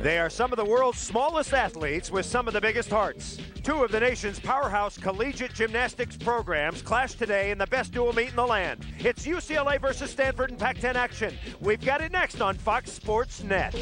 They are some of the world's smallest athletes with some of the biggest hearts. Two of the nation's powerhouse collegiate gymnastics programs clash today in the best dual meet in the land. It's UCLA versus Stanford in Pac-10 action. We've got it next on Fox Sports Net.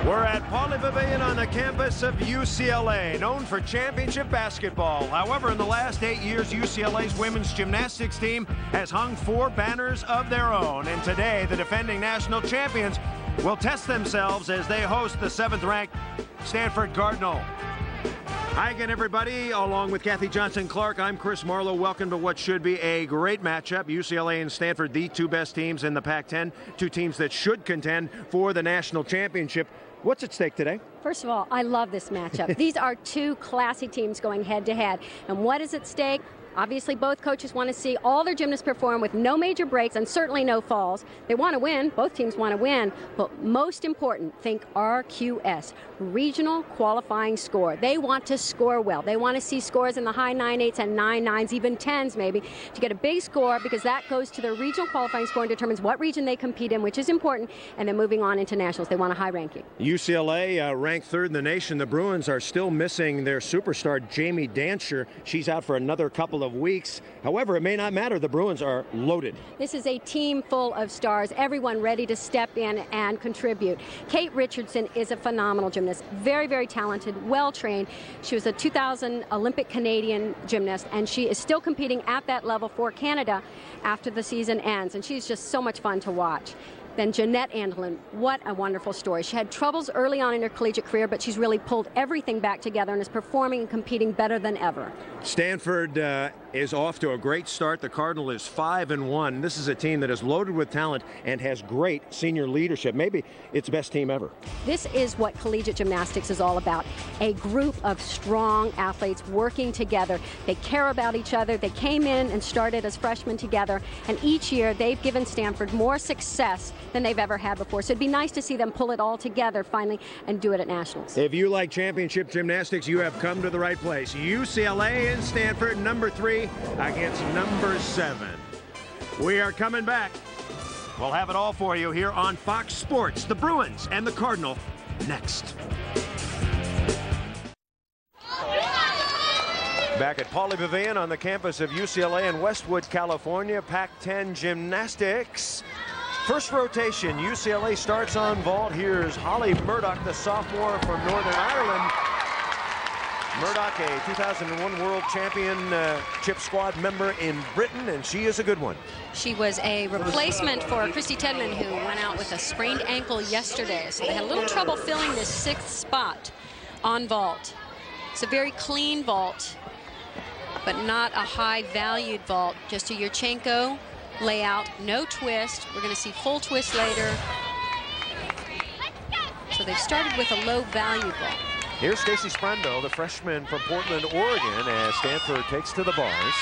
We're at Pauley Pavilion on the campus of UCLA, known for championship basketball. However, in the last 8 years, UCLA's women's gymnastics team has hung 4 banners of their own. And today, the defending national champions will test themselves as they host the 7th-ranked Stanford Cardinal. Hi again, everybody. Along with Kathy Johnson-Clark, I'm Chris Marlowe. Welcome to what should be a great matchup. UCLA and Stanford, the 2 best teams in the Pac-10, 2 teams that should contend for the national championship. What's at stake today? First of all, I love this matchup. These are 2 classy teams going head-to-head. And what is at stake? Obviously, both coaches want to see all their gymnasts perform with no major breaks and certainly no falls. They want to win. Both teams want to win. But most important, think RQS, Regional Qualifying Score. They want to score well. They want to see scores in the high 9.8s and 9.9s, even 10s maybe, to get a big score, because that goes to their regional qualifying score and determines what region they compete in, which is important, and then moving on into nationals. They want a high ranking. UCLA ranked 3rd in the nation. The Bruins are still missing their superstar, Jamie Dancher. She's out for another couple of weeks. However, it may not matter. The Bruins are loaded. This is a team full of stars, everyone ready to step in and contribute. Kate Richardson is a phenomenal gymnast, very, very talented, well-trained. She was a 2000 Olympic Canadian gymnast, and she is still competing at that level for Canada after the season ends, and she's just so much fun to watch. Then Jeanette Andelin, what a wonderful story. She had troubles early on in her collegiate career, but she's really pulled everything back together and is performing and competing better than ever. Stanford is off to a great start. The Cardinal is 5-1. This is a team that is loaded with talent and has great senior leadership. Maybe its best team ever. This is what collegiate gymnastics is all about. A group of strong athletes working together. They care about each other. They came in and started as freshmen together, and each year they've given Stanford more success than they've ever had before. So it'd be nice to see them pull it all together finally and do it at nationals. If you like championship gymnastics, you have come to the right place. UCLA and Stanford, number 3 against number 7. We are coming back. We'll have it all for you here on Fox Sports. The Bruins and the Cardinal next. Back at Pauley Pavilion on the campus of UCLA in Westwood, California. Pac-10 gymnastics. First rotation, UCLA starts on vault. Here's Holly Murdoch, the sophomore from Northern Ireland. Murdoch, a 2001 world championship squad member in Britain, and she is a good one. She was a replacement for Christy Tedman, who went out with a sprained ankle yesterday. So they had a little trouble filling this 6th spot on vault. It's a very clean vault, but not a high-valued vault. Just a Yurchenko layout, no twist. We're going to see full twist later. So they've started with a low-value vault. Here's Stacy Sprando, the freshman from Portland, Oregon, as Stanford takes to the bars.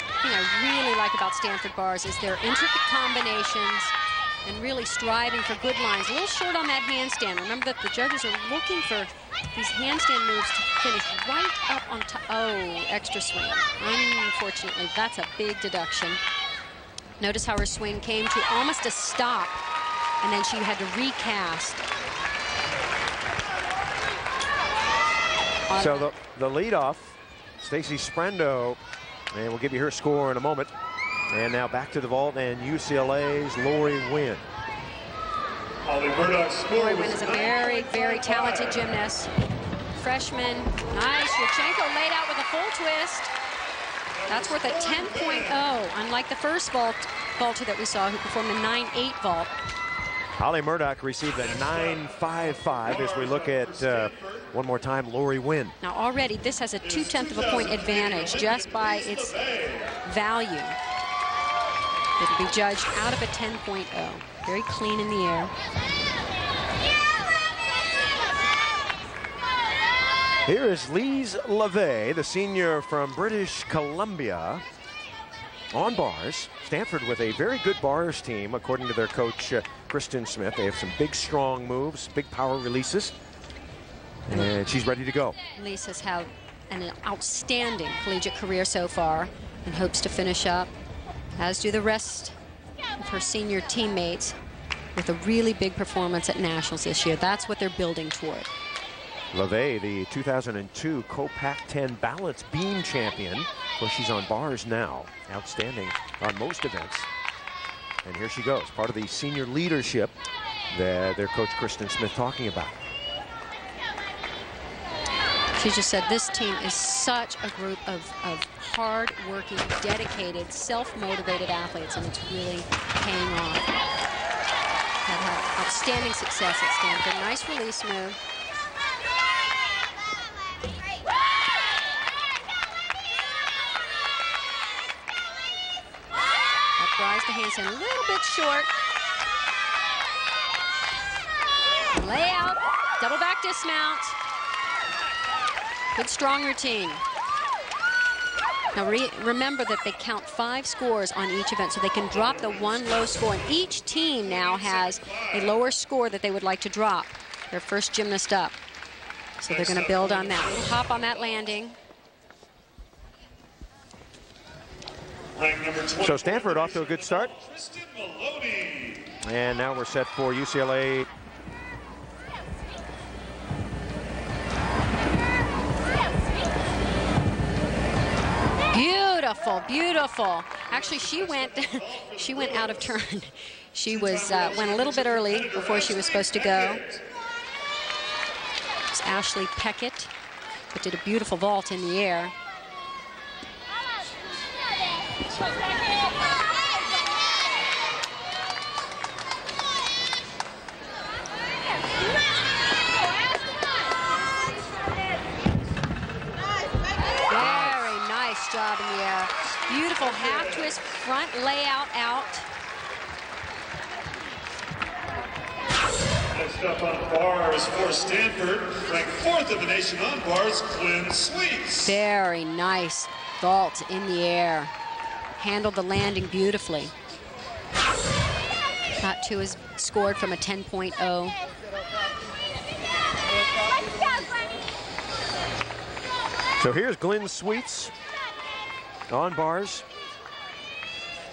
The thing I really like about Stanford bars is their intricate combinations and really striving for good lines. A little short on that handstand. Remember that the judges are looking for these handstand moves to finish right up on top. Oh, extra swing. Unfortunately, that's a big deduction. Notice how her swing came to almost a stop, and then she had to recast. So the leadoff, Stacy Sprando, and we'll give you her score in a moment. And now back to the vault and UCLA's Lori Wynn. Lori Wynn is a very, very talented gymnast. Freshman, nice. Yurchenko laid out with a full twist. That's worth a 10.0, unlike the first vaulter that we saw who performed the 9.8 vault. Holly Murdoch received a 9.55 as we look at, one more time, Lori Wynn. Now already this has a 0.2 of a point advantage just by its value. It'll be judged out of a 10.0. Very clean in the air. Here is Lise LeVay, the senior from British Columbia, on bars. Stanford with a very good bars team, according to their coach, Kristen Smith. They have some big, strong moves, big power releases, and she's ready to go. Lisa's had an outstanding collegiate career so far and hopes to finish up, as do the rest of her senior teammates, with a really big performance at Nationals this year. That's what they're building toward. LeVay, the 2002 Co-Pac-10 balance beam champion. Well, she's on bars now. Outstanding on most events. And here she goes, part of the senior leadership that their coach Kristen Smith talking about. She just said this team is such a group of hard-working, dedicated, self-motivated athletes, and it's really paying off. Had outstanding success at Stanford. Nice release move. Rise to handstand, a little bit short. Layout, double back dismount. Good strong routine. Now remember that they count 5 scores on each event, so they can drop the one low score. And each team now has a lower score that they would like to drop. Their first gymnast up. So they're going to build on that. Little hop on that landing. So Stanford off to a good start. And now we're set for UCLA. Beautiful, beautiful. Actually, she went out of turn. She was went a little bit early before she was supposed to go. It's Ashley Peckett, but did a beautiful vault in the air. Job in the air. Beautiful half twist, front layout out. Next up on bars for Stanford, ranked 4th in the nation on bars, Glenn Sweets. Very nice vault in the air. Handled the landing beautifully. That too is scored from a 10.0. So here's Glenn Sweets on bars.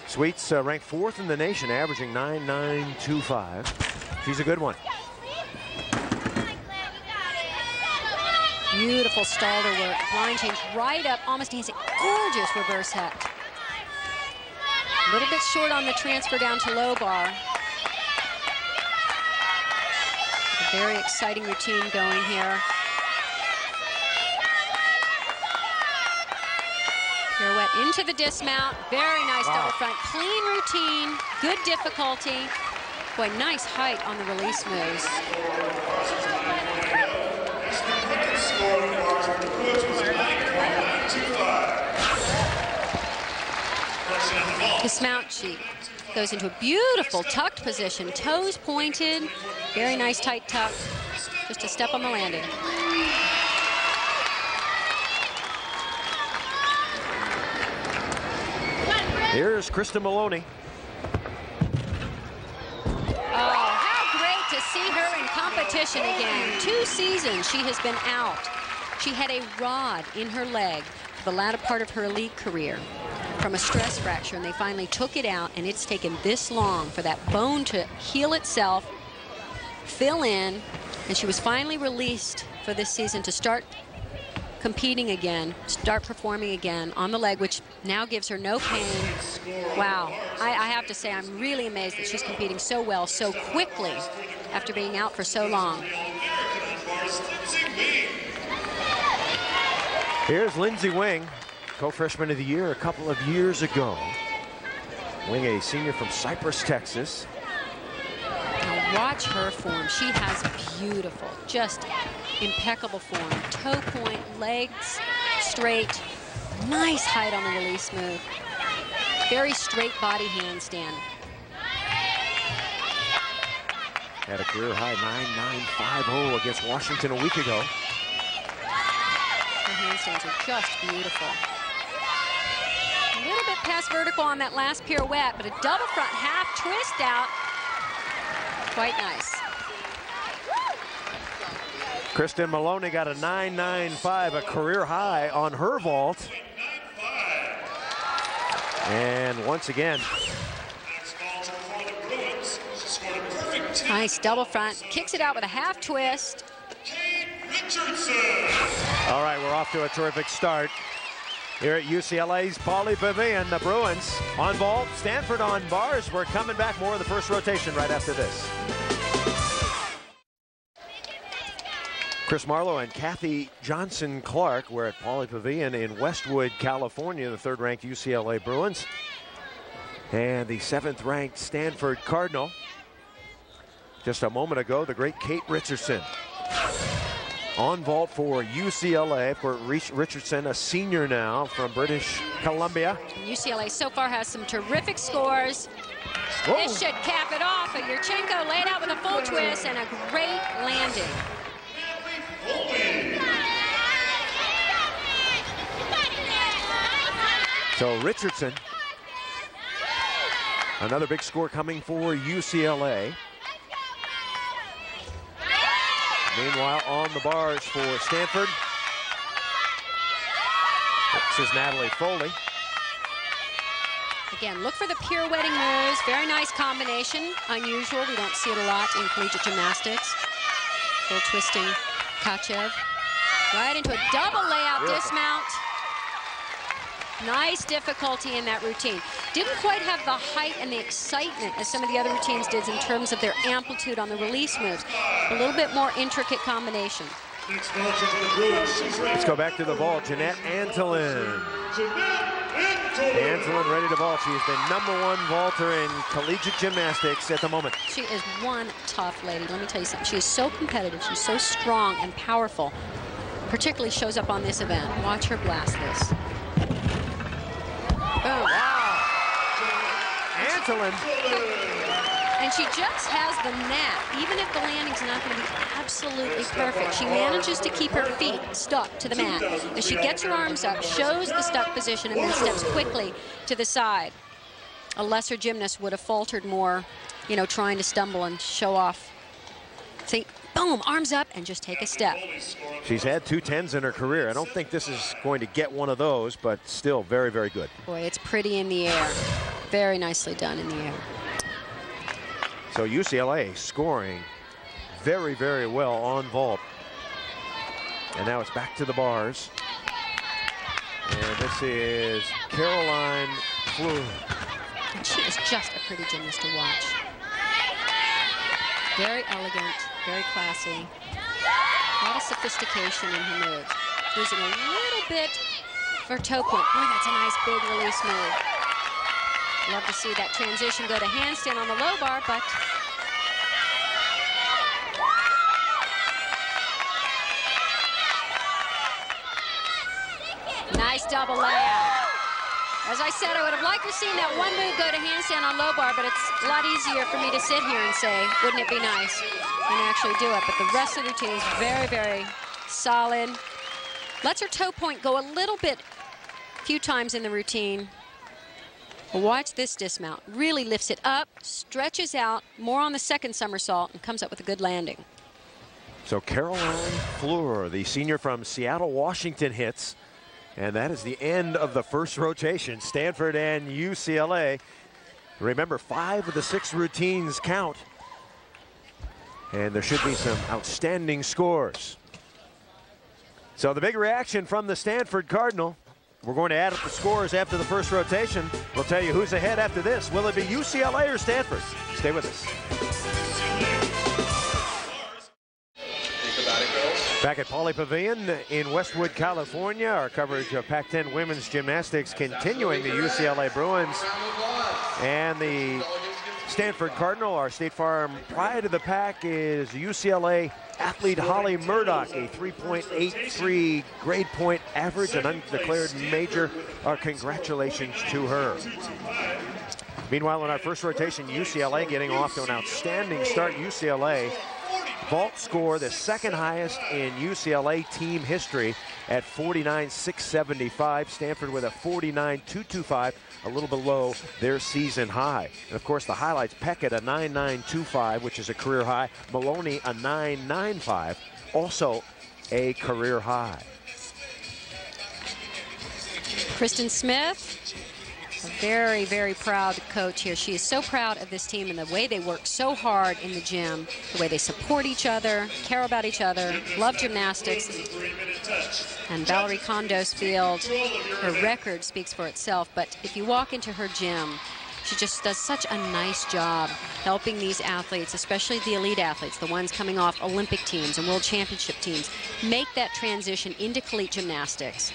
Sweets ranked 4th in the nation, averaging 9.925. She's a good one. Beautiful stalder work. Line change right up, almost dancing. Gorgeous reverse hex. A little bit short on the transfer down to low bar. A very exciting routine going here. Pirouette into the dismount. Very nice double front. Clean routine. Good difficulty. Boy, nice height on the release moves. Dismount, she goes into a beautiful tucked position. Toes pointed. Very nice tight tuck. Just a step on the landing. Here's Krista Maloney. Oh, how great to see her in competition again. 2 seasons she has been out. She had a rod in her leg for the latter part of her elite career from a stress fracture, and they finally took it out, and it's taken this long for that bone to heal itself, fill in, and she was finally released for this season to start competing again, start performing again on the leg, which now gives her no pain. Wow, I have to say I'm really amazed that she's competing so well so quickly after being out for so long. Here's Lindsay Wing, co-freshman of the year a couple of years ago. Wing, a senior from Cypress, Texas. Now watch her form. She has beautiful, just impeccable form. Toe point, legs straight, nice height on the release move. Very straight body handstand. Had a career high 9.950 against Washington a week ago. Her handstands are just beautiful. A little bit past vertical on that last pirouette, but a double front half twist out. Quite nice. Kristen Maloney got a 9.95, a career high on her vault. And once again, nice double front. Kicks it out with a half twist. All right, we're off to a terrific start here at UCLA's Pauley Pavilion. The Bruins on vault, Stanford on bars. We're coming back, more of the first rotation right after this. Chris Marlowe and Kathy Johnson-Clark were at Pauley Pavilion in Westwood, California, the third-ranked UCLA Bruins. And the seventh-ranked Stanford Cardinal. Just a moment ago, the great Kate Richardson on vault for UCLA. For Richardson, a senior now from British Columbia. UCLA so far has some terrific scores. Whoa. This should cap it off. Yurchenko laid out with a full twist and a great landing. So Richardson, another big score coming for UCLA. Meanwhile, on the bars for Stanford, this is Natalie Foley. Again, look for the pirouetting moves. Very nice combination. Unusual. We don't see it a lot in collegiate gymnastics. Full twisting Kachev. Right into a double layout dismount. Nice difficulty in that routine. Didn't quite have the height and the excitement as some of the other routines did in terms of their amplitude on the release moves. A little bit more intricate combination. Let's go back to the vault. Jeanette Antolin. Antolin ready to vault. She is the #1 vaulter in collegiate gymnastics at the moment. She is one tough lady. Let me tell you something. She is so competitive. She's so strong and powerful. Particularly shows up on this event. Watch her blast this. Boom. Wow. Antolin. And she just has the knack. Even if the landing's not going to be absolutely perfect, she manages to keep her feet stuck to the mat. As she gets her arms up, shows the stuck position, and then steps quickly to the side. A lesser gymnast would have faltered more, you know, trying to stumble and show off. See, boom, arms up, and just take a step. She's had 2 10s in her career. I don't think this is going to get one of those, but still very, very good. Boy, it's pretty in the air. Very nicely done in the air. So UCLA scoring very, very well on vault. And now it's back to the bars. And this is Caroline Fleur. And she is just a pretty gymnast to watch. Very elegant, very classy. A lot of sophistication in her moves. Losing a little bit for toe point. Boy, that's a nice big release move. Love to see that transition go to handstand on the low bar, but nice double layout. As I said, I would have liked to have seen that one move go to handstand on low bar, but it's a lot easier for me to sit here and say, wouldn't it be nice, and actually do it. But the rest of the routine is very, very solid. Lets her toe point go a little bit, a few times in the routine. Watch this dismount. Really lifts it up, stretches out, more on the second somersault, and comes up with a good landing. So Caroline Fleur, the senior from Seattle, Washington, hits. And that is the end of the first rotation. Stanford and UCLA. Remember, 5 of the 6 routines count. And there should be some outstanding scores. So the big reaction from the Stanford Cardinal. We're going to add up the scores after the first rotation. We'll tell you who's ahead after this. Will it be UCLA or Stanford? Stay with us. Back at Pauley Pavilion in Westwood, California. Our coverage of Pac-10 women's gymnastics continuing. The UCLA Bruins and the Stanford Cardinal. Our State Farm pride of the pack is UCLA athlete Holly Murdoch, a 3.83 grade point average, an undeclared major. Our congratulations to her. Meanwhile, in our first rotation, UCLA getting off to an outstanding start. UCLA vault score, the second highest in UCLA team history at 49,675. Stanford with a 49,225, a little below their season high. And of course the highlights, Peck at a 9,925, which is a career high. Maloney a 9,95, also a career high. Kristen Smith, a very, very proud coach here. She is so proud of this team and the way they work so hard in the gym, the way they support each other, care about each other, love gymnastics. And Valerie Condos Field, her record speaks for itself, but if you walk into her gym, she just does such a nice job helping these athletes, especially the elite athletes, the ones coming off Olympic teams and world championship teams, make that transition into collegiate gymnastics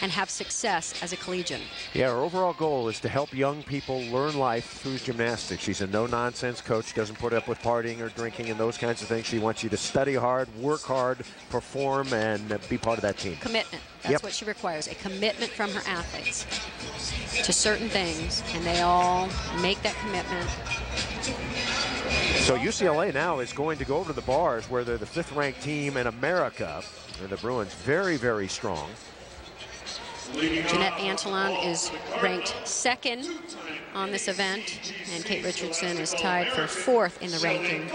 and have success as a collegian. Yeah, her overall goal is to help young people learn life through gymnastics. She's a no-nonsense coach, doesn't put up with partying or drinking and those kinds of things. She wants you to study hard, work hard, perform, and be part of that team. Commitment. That's what she requires, a commitment from her athletes to certain things, and they all make that commitment. So UCLA now is going to go over to the bars where they're the 5th-ranked team in America. And the Bruins very, very strong. Jeanette Antolin is ranked 2nd on this event, and Kate Richardson is tied for 4th in the ranking.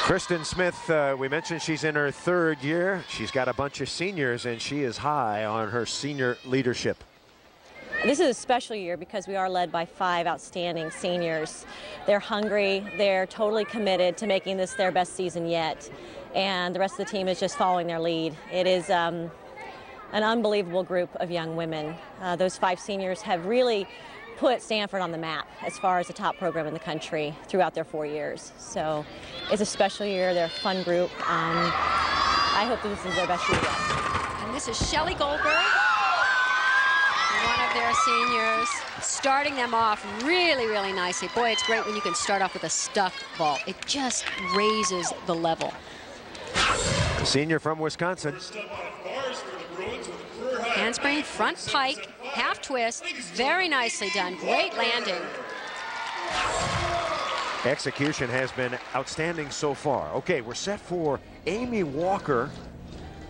Kristen Smith, we mentioned she's in her 3rd year. She's got a bunch of seniors, and she is high on her senior leadership. This is a special year because we are led by 5 outstanding seniors. They're hungry, they're totally committed to making this their best season yet, and the rest of the team is just following their lead. It is an unbelievable group of young women. Those 5 seniors have really put Stanford on the map as far as the top program in the country throughout their 4 years. So it's a special year. They're a fun group. I hope this is their best year yet. And this is Shelley Goldberg, one of their seniors, starting them off really, really nicely. Boy, it's great when you can start off with a stuck vault. It just raises the level. Senior from Wisconsin. Handspring, front pike, half twist, very nicely done, great landing. Execution has been outstanding so far. Okay, we're set for Amy Walker,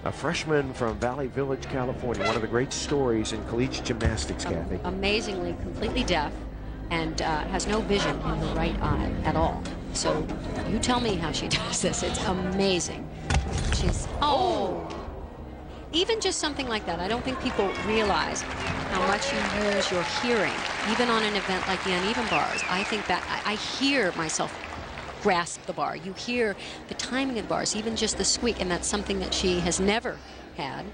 a freshman from Valley Village, California. One of the great stories in collegiate gymnastics, Kathy. Amazingly, completely deaf, and has no vision in the right eye at all. So you tell me how she does this. It's amazing. She's, even just something like that, I don't think people realize how much you use your hearing, even on an event like the uneven bars. I think that I hear myself grasp the bar. You hear the timing of the bars, even just the squeak, and that's something that she has never had.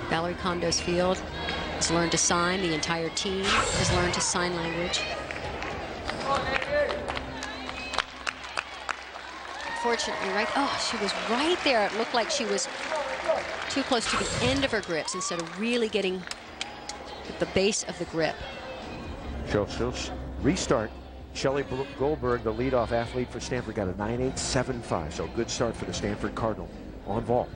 Valerie Condos Field has learned to sign. The entire team has learned to sign language. Unfortunately, she was right there. It looked like she was too close to the end of her grips instead of really getting at the base of the grip. She'll restart. Shelley Goldberg, the leadoff athlete for Stanford, got a 9.875, so good start for the Stanford Cardinal on vault.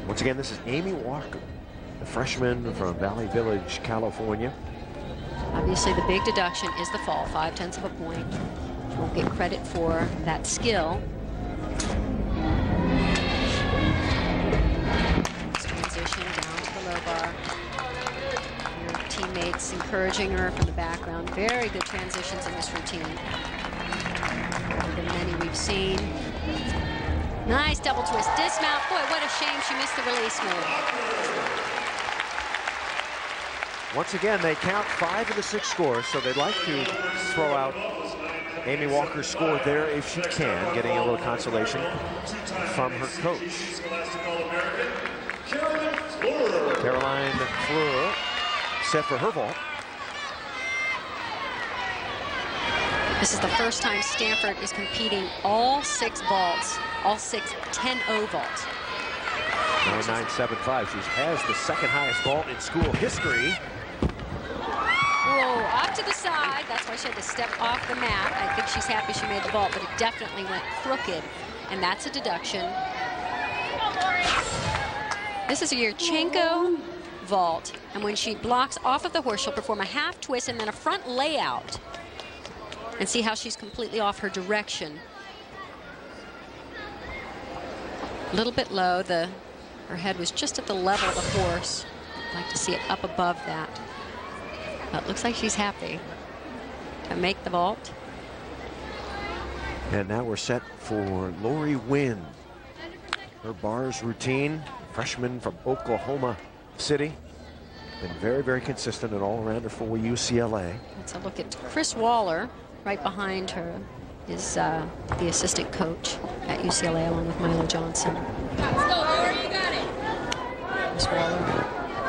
Once again, this is Amy Walker, the freshman from Valley Village, California. Obviously, the big deduction is the fall, 0.5 of a point. Won't get credit for that skill. Transition down to the low bar. Her teammates encouraging her from the background. Very good transitions in this routine. Better than many we've seen. Nice double twist. Dismount. Boy, what a shame she missed the release move. Once again, they count 5 of the 6 scores, so they'd like to throw out Amy Walker's score there if she can, getting a little consolation from her coach. Caroline Fleur set for her vault. This is the first time Stanford is competing all 6 vaults, all 6 10-0 vaults. 9.975. She has the 2nd highest vault in school history. Whoa, off to the side. That's why she had to step off the mat. I think she's happy she made the vault, but it definitely went crooked, and that's a deduction. This is a Yurchenko vault, and when she blocks off of the horse, she'll perform a half twist and then a front layout. and see how she's completely off her direction. A little bit low. Her head was just at the level of the horse. I'd like to see it up above that. But it looks like she's happy to make the vault. And now we're set for Lori Wynn. Her bars routine, freshman from Oklahoma City. Been very, very consistent and all-rounder for UCLA. Let's look at Chris Waller. Right behind her is the assistant coach at UCLA, along with Milo Johnson. Chris Waller,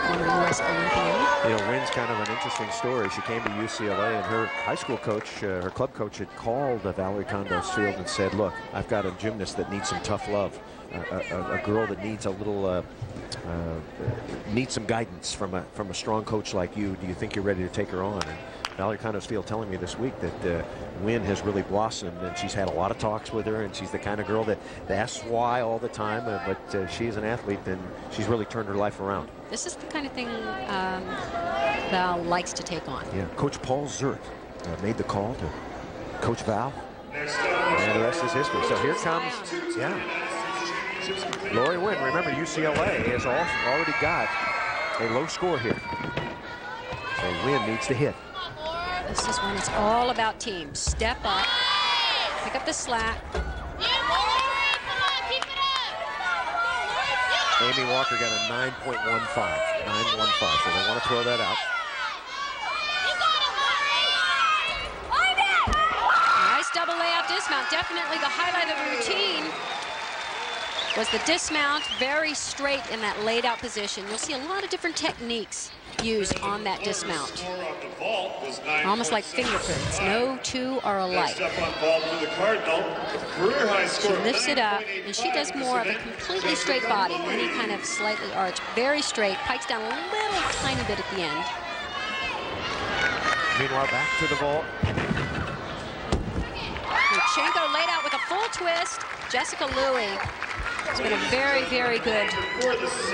former U.S. Olympian. You know, Wynn's kind of an interesting story. She came to UCLA, and her high school coach, her club coach, had called Valerie Kondos Field and said, look, I've got a gymnast that needs some tough love. A girl that needs a little, needs some guidance from a strong coach like you. Do you think you're ready to take her on? And Valerie Kondos Field telling me this week that Wynn has really blossomed, and she's had a lot of talks with her, and she's the kind of girl that asks why all the time, but she's an athlete, and she's really turned her life around. This is the kind of thing Val likes to take on. Yeah, Coach Paul Zert made the call to Coach Val, and the rest is history. So here comes, Lori Wynn. Remember, UCLA has already got a low score here. So Wynn needs to hit. This is when it's all about teams. Step up, pick up the slack. Amy Walker got a 9.15, 9.15, so they want to throw that out. Nice double layout dismount. Definitely the highlight of the routine was the dismount, very straight in that laid out position. You'll see a lot of different techniques used on that dismount. Almost like fingerprints. No two are alike. She lifts it up, and she does more of a completely straight body, any kind of slightly arched, very straight, pikes down a little tiny bit at the end. Meanwhile, back to the vault. Lutsenko laid out with a full twist. Jessica Louie has been a very, very good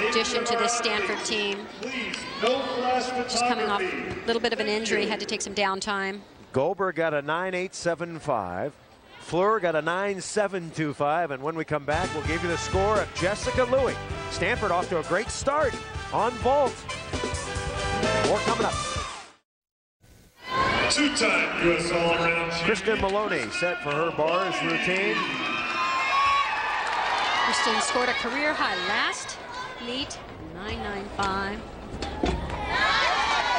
addition to this Stanford team. Just coming off a little bit of an injury, had to take some downtime. Goldberg got a 9.875. Fleur got a 9.725. And when we come back, we'll give you the score of Jessica Louie. Stanford off to a great start on vault. More coming up. Two-time U.S. All-Around champion. Kristen Maloney set for her bars routine. Kristen scored a career high last meet, 9.95.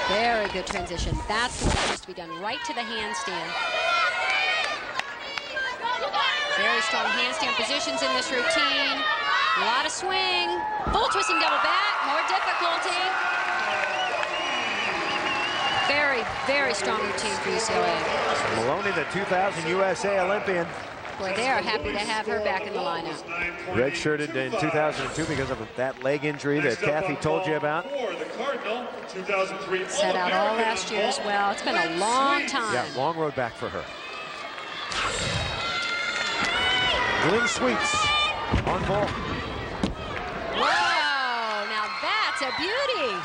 Very good transition. That's what's supposed to be done, right to the handstand. Very strong handstand positions in this routine. A lot of swing. Full twisting double back, more difficulty. Very, very strong routine for UCLA. Maloney, the 2000 USA Olympian. Boy, they are happy to have her back in the lineup. Redshirted in 2002 because of that leg injury that Kathy told you about. Set out all last year as well. It's been a long time. Yeah, long road back for her. Lynn Sweets on vault. Whoa, now that's a beauty.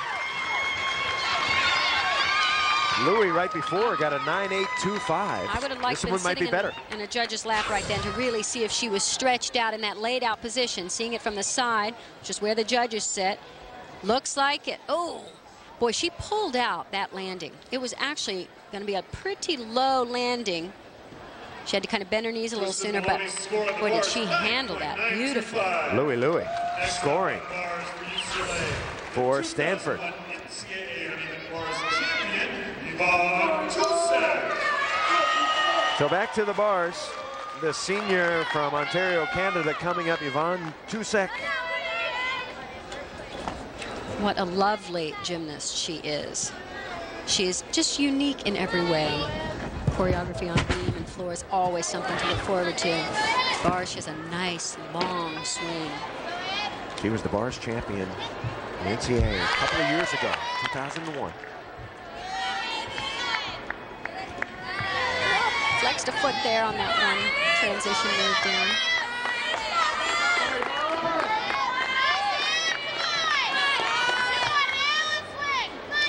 Louie right before got a 9.825. I would have liked this one might be better. In a judge's lap right then to really see if she was stretched out in that laid out position. Seeing it from the side, which is where the judges sit. Looks like it. Oh, boy, she pulled out that landing. It was actually going to be a pretty low landing. She had to kind of bend her knees a little sooner, but boy, did she handle that beautifully. Louie scoring for Stanford. So back to the bars. The senior from Ontario, Canada coming up, Yvonne Tusek. What a lovely gymnast she is. She is just unique in every way. Choreography on beam and floor is always something to look forward to. Bars, she has a nice long swing. She was the bars champion in NCAA a couple of years ago, 2001. Flexed a foot there on that one transition move down.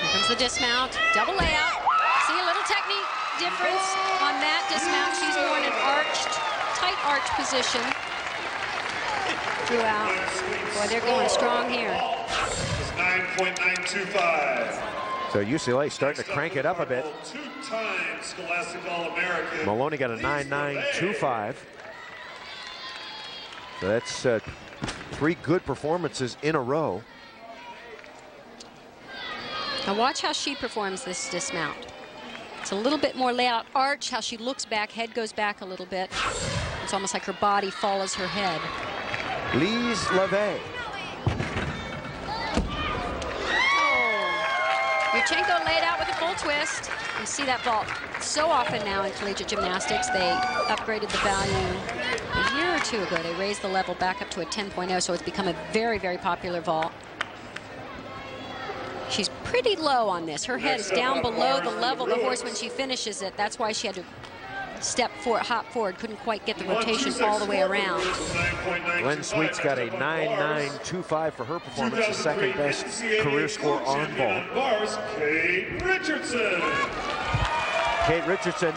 Here comes the dismount, double layout. See a little technique difference on that out dismount. She's more in an arched, tight arch position throughout. Boy, they're going strong here. 9.925. So UCLA starting to crank it up a bit. Two-time Scholastic All-American. Maloney got a 9.925. So that's 3 good performances in a row. Now watch how she performs this dismount. It's a little bit more layout arch, how she looks back, head goes back a little bit. It's almost like her body follows her head. Lise LeVay. Yurchenko laid out with a full twist. You see that vault so often now in collegiate gymnastics. They upgraded the value a year or 2 ago. They raised the level back up to a 10.0, so it's become a very, very popular vault. She's pretty low on this. Her head is down below the level of the horse when she finishes it. That's why she had to hop forward, couldn't quite get the rotation all the way around. Glenn Sweet's got a 9.925 for her performance, the second best career score on vault. Kate Richardson. Kate Richardson,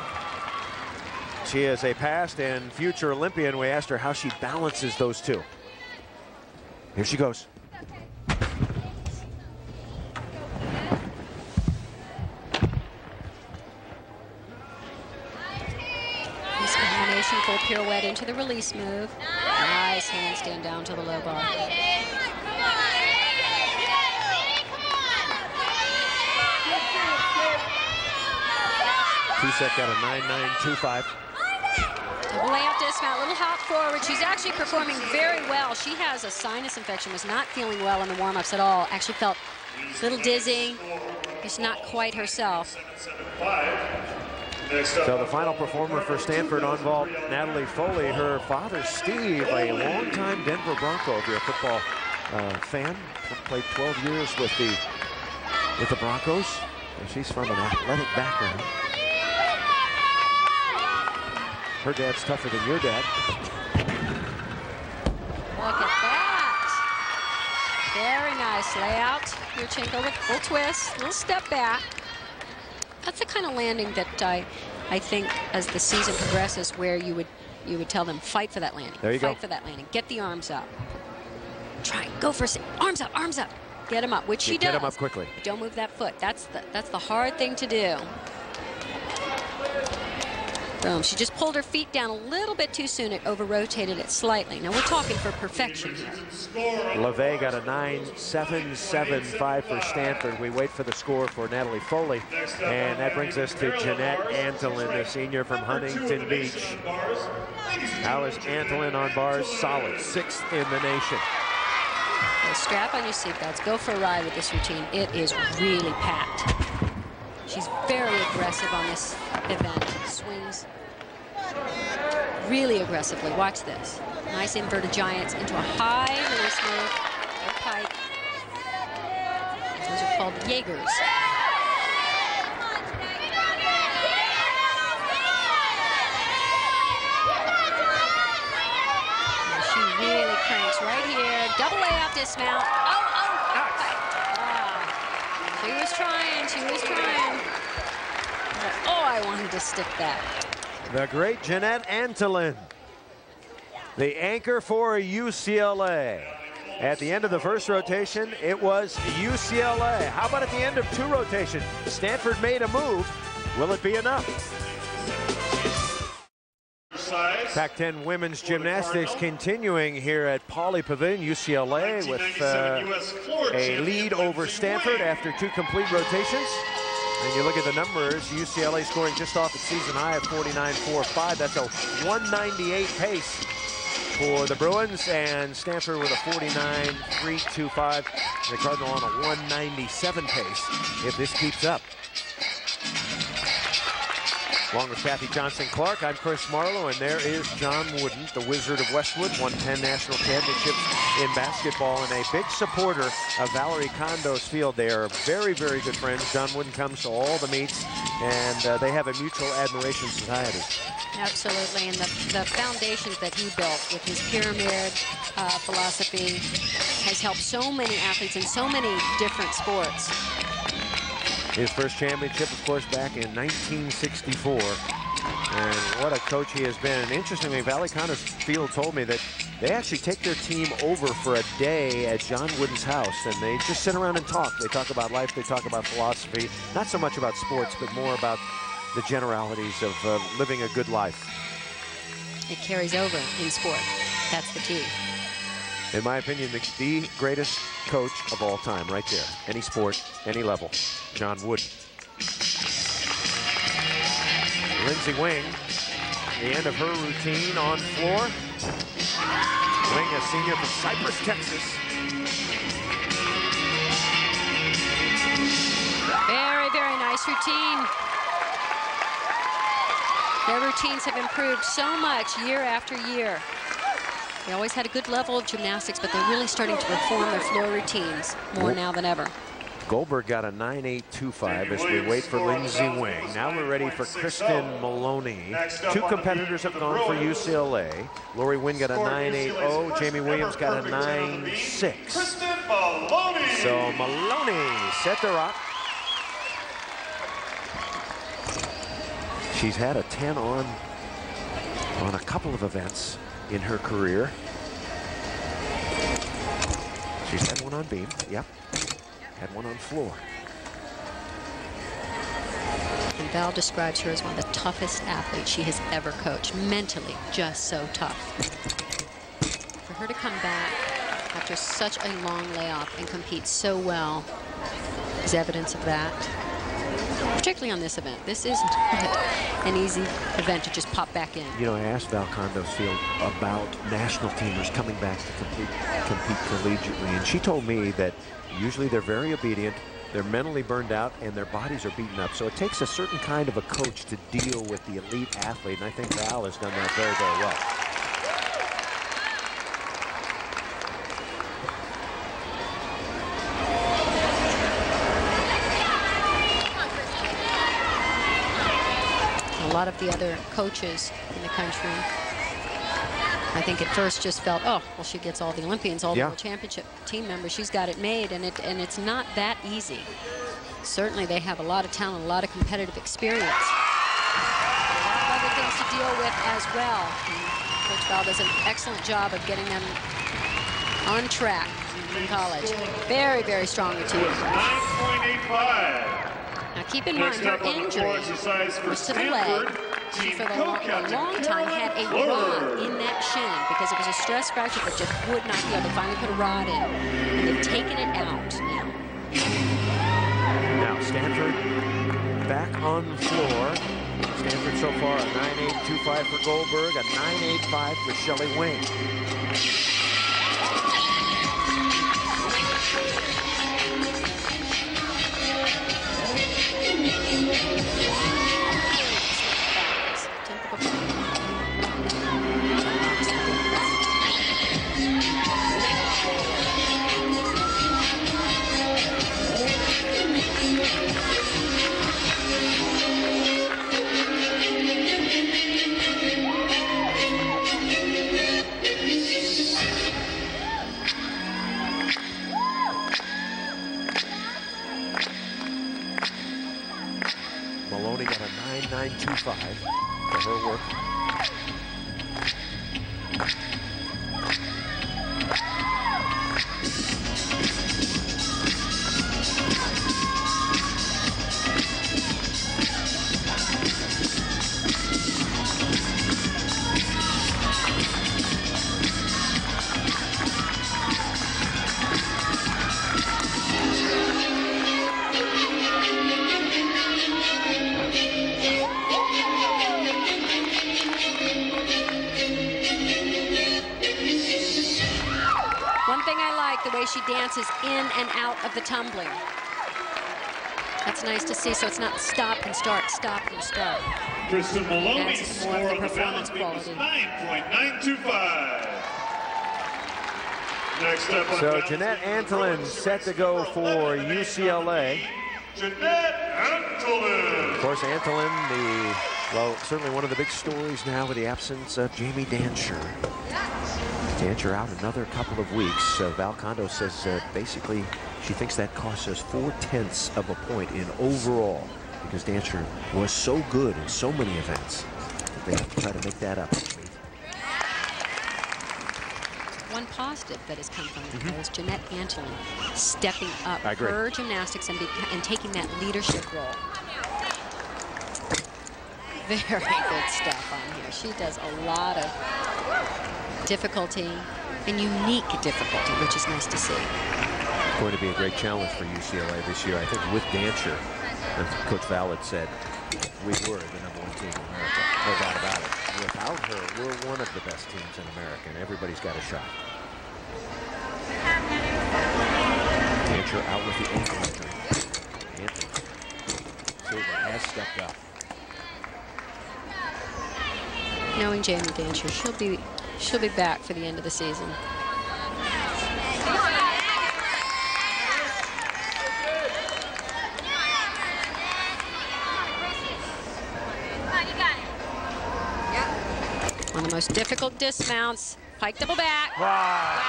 she is a past and future Olympian. We asked her how she balances those two. Here she goes. Full pirouette into the release move. Nice handstand down to the low bar. Kusek got a 9.925. Double layout dismount, little hop forward. She's actually performing very well. She has a sinus infection, was not feeling well in the warm-ups at all. Actually felt a little dizzy, just not quite herself. So the final performer for Stanford on vault, Natalie Foley. Her father, Steve, a longtime Denver Bronco. If you're a football fan, played 12 years with the Broncos. And she's from an athletic background. Her dad's tougher than your dad. Look at that. Very nice layout. Yurchenko with full twist, little step back. That's the kind of landing that I think as the season progresses where you would tell them fight for that landing. There you go. Fight for that landing. Get the arms up. Try, go for it. Arms up, arms up. Get him up, which she does. Get him up quickly. Don't move that foot. That's the hard thing to do. Boom. She just pulled her feet down a little bit too soon. It over-rotated it slightly. Now we're talking for perfection here. LeVay got a 9.775 for Stanford. We wait for the score for Natalie Foley. And that brings us to Jeanette Antolin, the senior from Huntington Beach. How is Antolin on bars? Solid, 6th in the nation. Okay, strap on your seatbelts. Go for a ride with this routine. It is really packed. She's very aggressive on this event. Swings really aggressively. Watch this. Nice inverted giants into a high release move. Or pike. Those are called Jaegers. And she really cranks right here. Double layout dismount. She was trying, she was trying. Oh, I wanted to stick that. The great Jeanette Antolin, the anchor for UCLA. At the end of the first rotation, it was UCLA. How about at the end of 2 rotations? Stanford made a move. Will it be enough? Pac-10 women's gymnastics continuing here at Pauley Pavilion, UCLA, with a lead over Stanford after 2 complete rotations. And you look at the numbers, UCLA scoring just off its season high of 49.45. That's a 198 pace for the Bruins, and Stanford with a 49.325. The Cardinal on a 197 pace if this keeps up. Along with Kathy Johnson-Clark, I'm Chris Marlowe, and there is John Wooden, the Wizard of Westwood, won 10 national championships in basketball and a big supporter of Valerie Kondo's field. They are very, very good friends. John Wooden comes to all the meets, and they have a mutual admiration society. Absolutely, and the foundations that he built with his pyramid philosophy has helped so many athletes in so many different sports. His first championship, of course, back in 1964. And what a coach he has been. And interestingly, Valley Condos Field told me that they actually take their team over for a day at John Wooden's house, and they just sit around and talk. They talk about life, they talk about philosophy, not so much about sports, but more about the generalities of living a good life. It carries over in sport. That's the key. In my opinion, the greatest coach of all time, right there. Any sport, any level. John Wooden. Lindsay Wing, the end of her routine on floor. Wing, a senior from Cypress, Texas. Very, very nice routine. Their routines have improved so much year after year. They always had a good level of gymnastics, but they're really starting to reform their floor routines more now than ever. Goldberg got a 9.825 as we wait for Lindsay Wing. Now we're ready for Kristen Maloney. Two competitors have gone for UCLA. Lori Wynn got a 9.80. Jamie Williams got a 9.6. So Maloney set the rock. She's had a 10 on a couple of events in her career. She's had one on beam. Yep. Had one on floor. And Val describes her as one of the toughest athletes she has ever coached. Mentally, just so tough. For her to come back after such a long layoff and compete so well is evidence of that. Particularly on this event. This is not an easy event to just pop back in. You know, I asked Val Condos Field about national teamers coming back to compete collegiately, and she told me that usually they're very obedient, they're mentally burned out, and their bodies are beaten up. So it takes a certain kind of a coach to deal with the elite athlete, and I think Val has done that very, very well. A lot of the other coaches in the country, I think at first just felt, oh, well, she gets all the Olympians, all the World Championship team members. She's got it made, and it's not that easy. Certainly, they have a lot of talent, a lot of competitive experience, a lot of other things to deal with as well. And Coach Val does an excellent job of getting them on track in college. Very, very strong routine. 9.85. Now keep in mind, her injury was to the leg. She for a long time had a rod in that shin because it was a stress fracture that just would not heal. They finally put a rod in, and they've taken it out now. Now Stanford back on the floor. Stanford so far a 9.825 for Goldberg, a 9.85 for Shelley Wing. Maloney got a 9.925 for her work. The way she dances in and out of the tumbling. That's nice to see, so it's not stop and start, stop and start. Kristen Maloney's That's score more of the on the performance balance beam was quality. 9.925. Next up on So balance Jeanette beam, Antolin set to go for UCLA. Jeanette Antolin. Of course, Antolin, well, certainly one of the big stories now with the absence of Jamie Dancher. Dancher out another couple of weeks. Val Condos says basically she thinks that cost us 0.4 of a point in overall because Dancher was so good in so many events. they have to try to make that up. One positive that has come from it is Jeanette Antolin stepping up I agree. her gymnastics and taking that leadership role. Very good stuff on here. She does a lot of difficulty and unique difficulty, which is nice to see. Going to be a great challenge for UCLA this year. I think with Dancer, as Coach Vallett said, we were the #1 team in America. No doubt about it. Without her, we're one of the best teams in America, and everybody's got a shot. Dancer out with the ankle injury. Anthony Silver has stepped up. Knowing Jamie Dancer, she'll be back for the end of the season. One of the most difficult dismounts. Pike double back. Wow.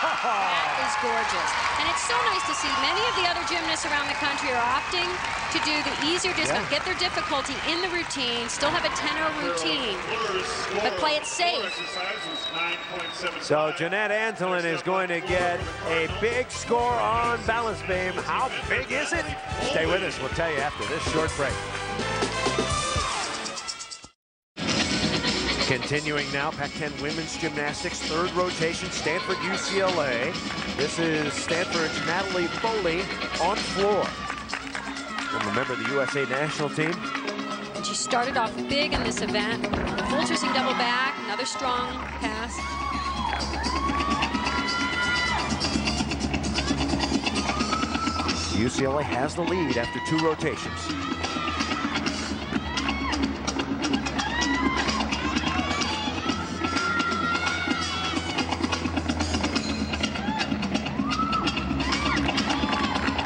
That is gorgeous. And it's so nice to see many of the other gymnasts around the country are opting to do the easier dismount, get their difficulty in the routine, still have a 10-0 routine, but play it safe. So Jeanette Antolin is going to get a big score on balance beam. How big is it? Stay with us. We'll tell you after this short break. Continuing now, Pac-10 women's gymnastics, third rotation, Stanford, UCLA. This is Stanford's Natalie Foley on floor. And remember the USA national team? And she started off big in this event. Full twisting double back, another strong pass. UCLA has the lead after 2 rotations.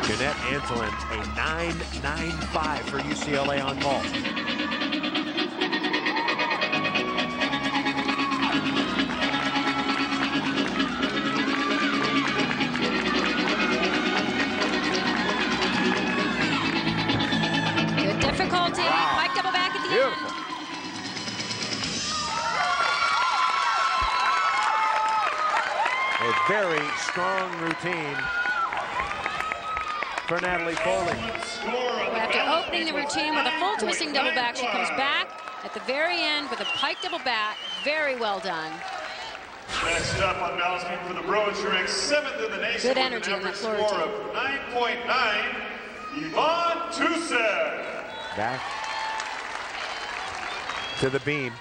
Jeanette Antolin, a 9.95 for UCLA on ball. Good difficulty. Wow. Pike double back at the Beautiful. end. A very strong routine for Natalie Foley. After opening the routine with a full twisting double back, she comes back at the very end with a pike double back. Very well done. Next up on balance beam for the bros, she ranks 7th in the nation. Good energy with an on that average floor score routine. of 9.9. Yvonne Tusek. Back to the beam.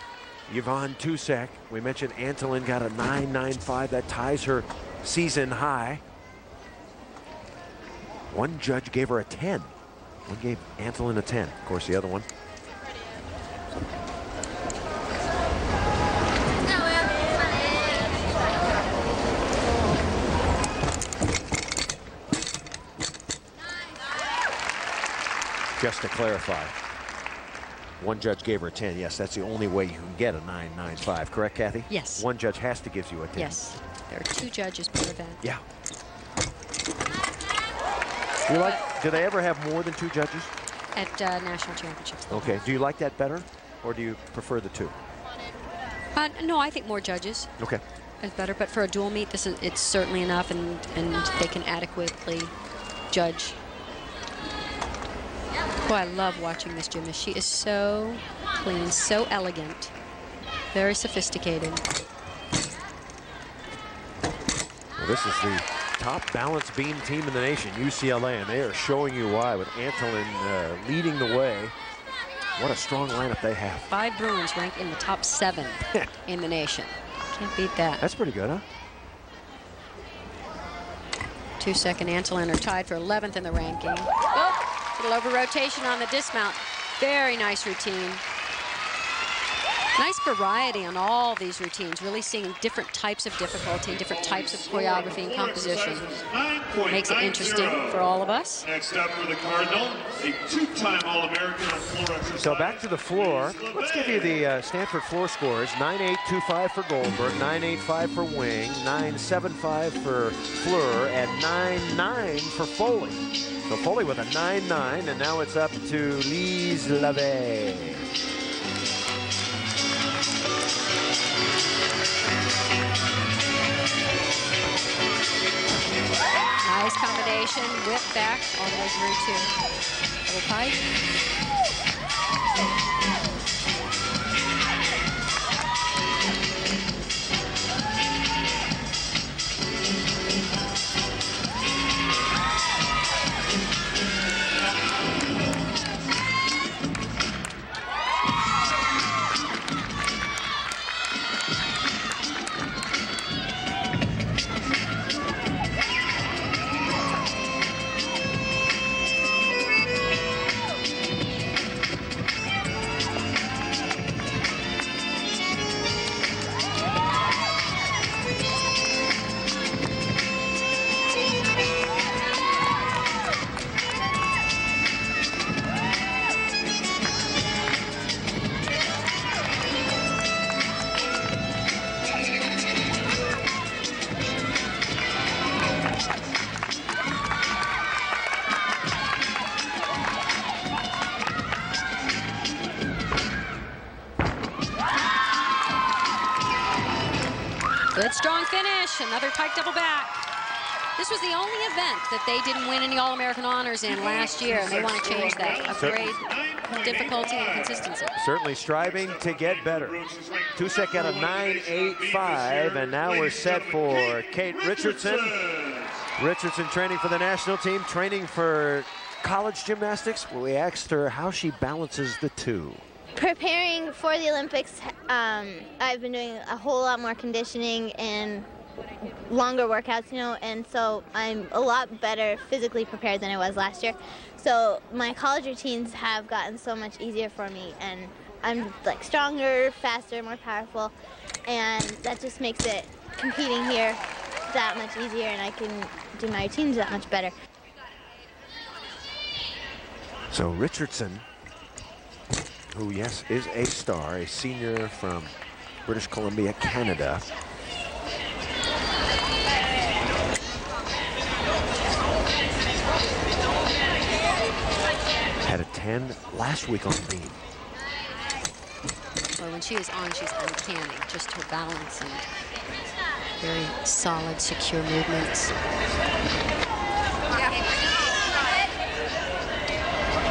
Yvonne Tusek. We mentioned Antolin got a 9.95. That ties her season high. One judge gave her a 10. One gave Antolin a 10. Of course, the other one. Just to clarify, one judge gave her a 10. Yes, that's the only way you can get a 9.95. Correct, Kathy? Yes. One judge has to give you a 10. Yes. There are 2 judges per event. Yeah. Do they ever have more than 2 judges? At national championships. Okay. Do you like that better, or do you prefer the 2? No, I think more judges Okay. is better. But for a dual meet, it's certainly enough, and they can adequately judge. Oh, I love watching this gymnast. She is so clean, so elegant, very sophisticated. Well, this is the top balance beam team in the nation, UCLA, and they are showing you why with Antolin leading the way. What a strong lineup they have. 5 Bruins ranked in the top 7 in the nation. Can't beat that. That's pretty good, huh? 2 and Antolin are tied for 11th in the ranking. Oh, little over rotation on the dismount. Very nice routine. Nice variety on all these routines, really seeing different types of difficulty, different types of choreography and composition. Makes it interesting for all of us. Next up for the Cardinal, a 2-time All-American on floor exercise. So back to the floor. Let's give you the Stanford floor scores. 9.825 for Goldberg, 9.85 for Wing, 9.75 for Fleur, and 9.9 for Foley. So Foley with a 9.9, and now it's up to Lise Lavey. combination, whip back, all the way through to double pike. Good strong finish, another pike double back. This was the only event that they didn't win any All-American honors in last year, and they want to change that. Upgrade difficulty and consistency. Certainly striving to get better. 2-set out of 9.85, and now we're set for Kate Richardson. Richardson training for the national team, training for college gymnastics. We asked her how she balances the two. Preparing for the Olympics, I've been doing a whole lot more conditioning and longer workouts, you know, and so I'm a lot better physically prepared than I was last year. So my college routines have gotten so much easier for me, and I'm like stronger, faster, more powerful, and that just makes it competing here that much easier, and I can do my routines that much better. So Richardson, who, yes, is a star, a senior from British Columbia, Canada. Had a 10 last week on beam. Well, when she is on, she's uncanny. Just her balance and very solid, secure movements.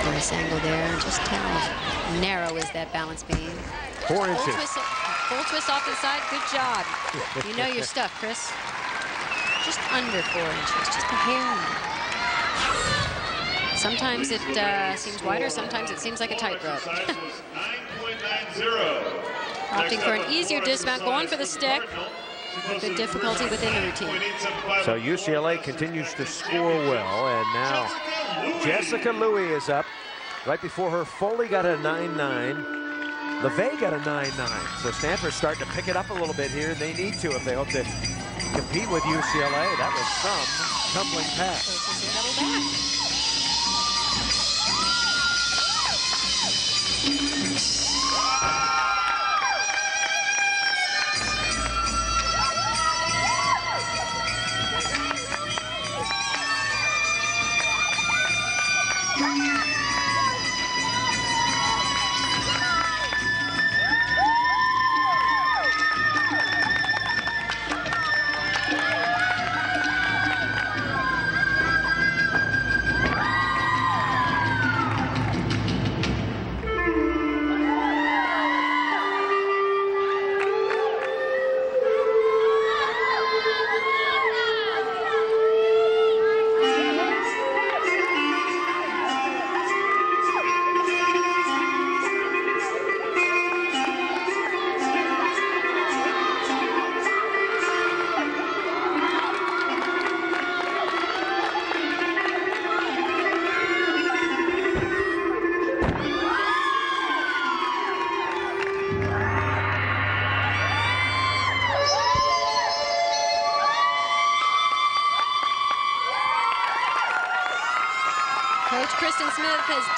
Nice angle there. Just how narrow is that balance beam? 4 inches. Full twist off to the side. Good job. You know your stuff, Chris. Just under 4 inches. Just a hair. Sometimes it seems wider. Sometimes it seems like a tightrope. Opting for an easier dismount, going for the stick. Good difficulty within the routine. So UCLA continues to score well, and now Jessica Louis is up. Right before her, Foley got a 9-9. LeVay got a 9-9. So Stanford's starting to pick it up a little bit here. They need to if they hope to compete with UCLA. That was some tumbling pass.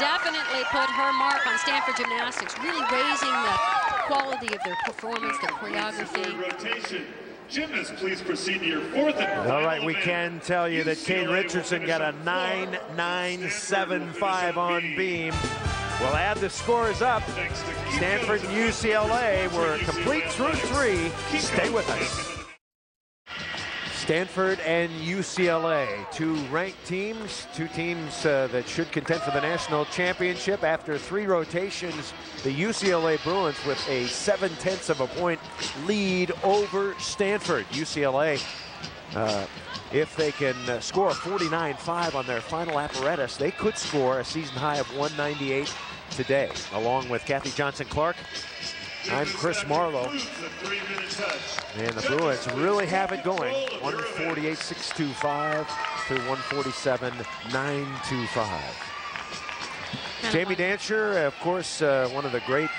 Definitely put her mark on Stanford Gymnastics, really raising the quality of their performance, their choreography. Gymnasts, please proceed to your fourth and final. All right, we can tell you that Kate Richardson got a 9.975 on beam. We'll add the scores up. Stanford and UCLA were complete through 3. Stay with us. Stanford and UCLA, two ranked teams, two teams that should contend for the national championship. After 3 rotations, the UCLA Bruins with a 0.7 of a point lead over Stanford. UCLA, if they can score 49-5 on their final apparatus, they could score a season high of 198 today. Along with Kathy Johnson-Clark, I'm Chris Marlowe. And the Bruins really have it going. 148-625 to 147-925. Jamie Dancher, of course, one of the great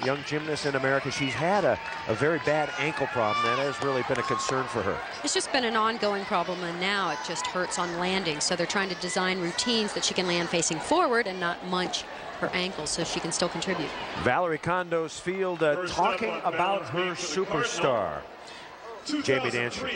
young gymnasts in America. She's had a very bad ankle problem. That has really been a concern for her. It's just been an ongoing problem, and now it just hurts on landing. So they're trying to design routines that she can land facing forward and not munch her ankles so she can still contribute. Valerie Condos Field talking about her superstar, Jamie Dancher.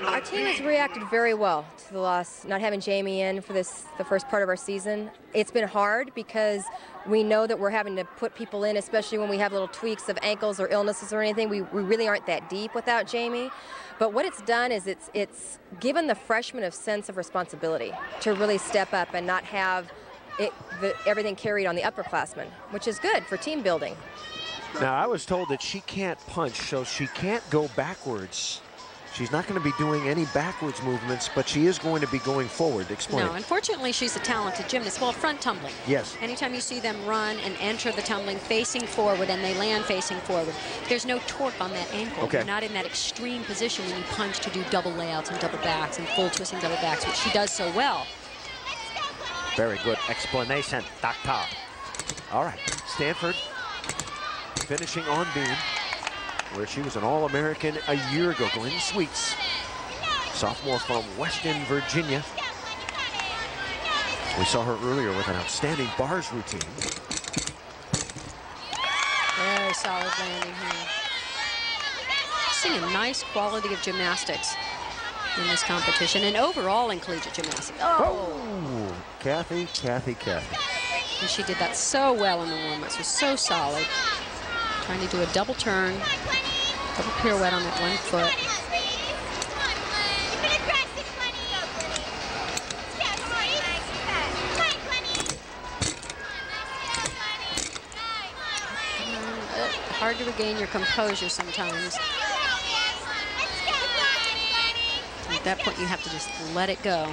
Our team has reacted very well to the loss, not having Jamie in for the first part of our season. It's been hard because we know that we're having to put people in, especially when we have little tweaks of ankles or illnesses or anything. We really aren't that deep without Jamie. But what it's done is it's given the freshmen a sense of responsibility to really step up and not have everything carried on the upperclassmen, which is good for team building. Now, I was told that she can't punch, so she can't go backwards. She's not going to be doing any backwards movements, but she is going to be going forward. Explain. No, unfortunately, she's a talented gymnast. Well, front tumbling. Yes. Anytime you see them run and enter the tumbling facing forward and they land facing forward, there's no torque on that ankle. Okay. You're not in that extreme position when you punch to do double layouts and double backs and full twisting double backs, which she does so well. Very good explanation, Doctor. All right, Stanford finishing on beam, where she was an All-American a year ago. Glenn Sweets, sophomore from Western Virginia. We saw her earlier with an outstanding bars routine. Very solid landing here. Seeing a nice quality of gymnastics in this competition and overall in collegiate gymnastics. Oh, Kathy. And she did that so well in the warm-ups. Was so solid. Trying to do a double turn, double pirouette on that one foot. Hard to regain your composure sometimes. At that point, you have to just let it go.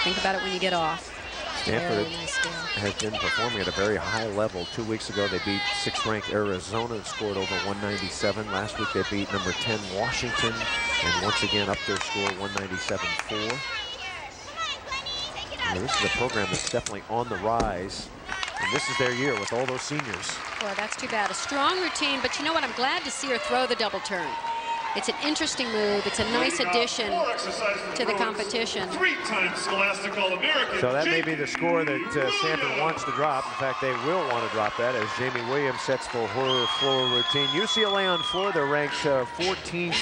Think about it when you get off. Stanford has been performing at a very high level. 2 weeks ago, they beat 6th-ranked Arizona and scored over 197. Last week, they beat number 10 Washington, and once again up their score 197-4. This is a program that's definitely on the rise, and this is their year with all those seniors. Boy, that's too bad. A strong routine, but you know what? I'm glad to see her throw the double turn. It's an interesting move. It's a nice addition to the competition. So that may be the score that Stanford wants to drop. In fact, they will want to drop that as Jamie Williams sets for her floor routine. UCLA on floor, they're ranked 14th.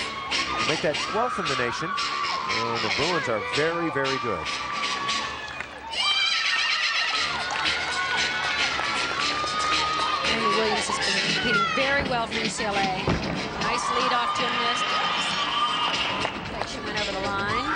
Make that 12th in the nation. And the Bruins are very, very good. Jamie Williams has been competing very well for UCLA. Nice lead-off gymnast. Looks like she went over the line.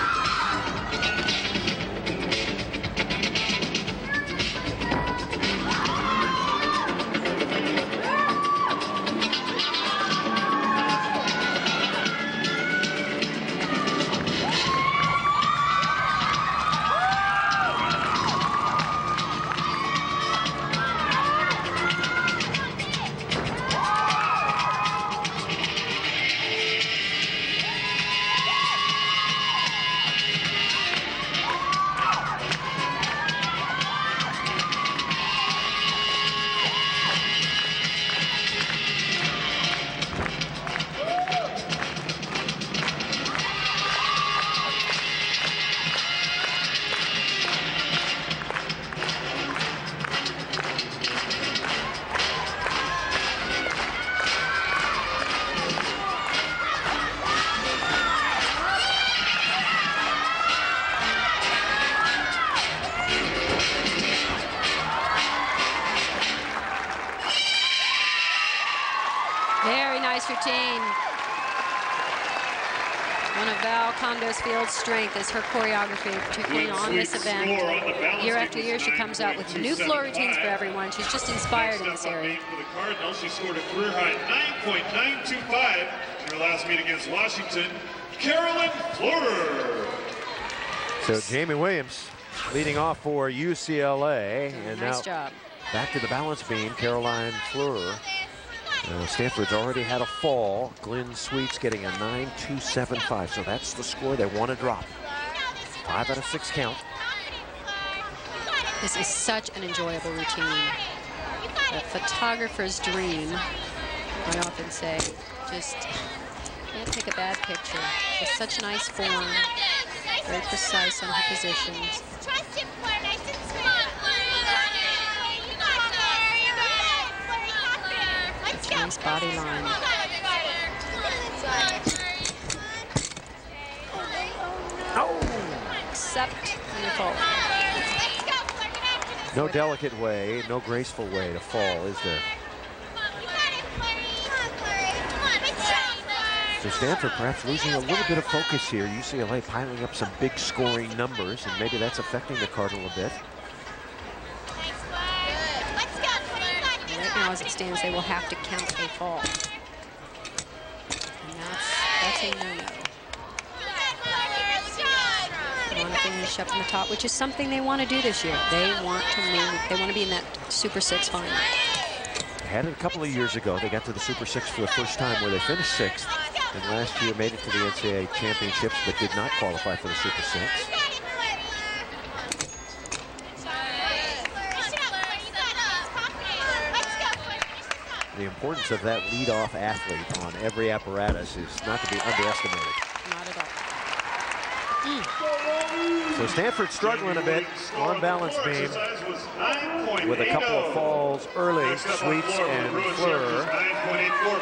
Very nice routine. One of Val Condesfield's strength is her choreography, particularly on this event. Year after year, she comes out with new floor routines for everyone. She's just inspired in this area. For the Cardinals, she scored a career-high 9.925 in her last meet against Washington. Carolyn Fleurer. So Jamie Williams leading off for UCLA. And nice now job. Back to the balance beam, Caroline Fleurer. Stanford's already had a fall. Glenn Sweets getting a 9.275, so that's the score they want to drop. 5 out of 6 count. This is such an enjoyable routine. A photographer's dream, I often say. Just can't take a bad picture. Just such nice form. Very precise on her positions. Nice body line. Oh! Except in the fall. No delicate way, no graceful way to fall, is there? So Stanford perhaps losing a little bit of focus here. UCLA piling up some big scoring numbers, and maybe that's affecting the Cardinal a bit. Right now, as it stands, they will have to count a fall. And that's a no-no. They want to finish up in the top, which is something they want to do this year. They want to move. They want to be in that Super 6 final. They had it a couple of years ago. They got to the Super 6 for the first time, where they finished 6th. And last year made it to the NCAA championships, but did not qualify for the Super 6. The importance of that leadoff athlete on every apparatus is not to be underestimated. Not at all. So Stanford struggling a bit on balance beam with a couple of falls early, Sweets and Fleur.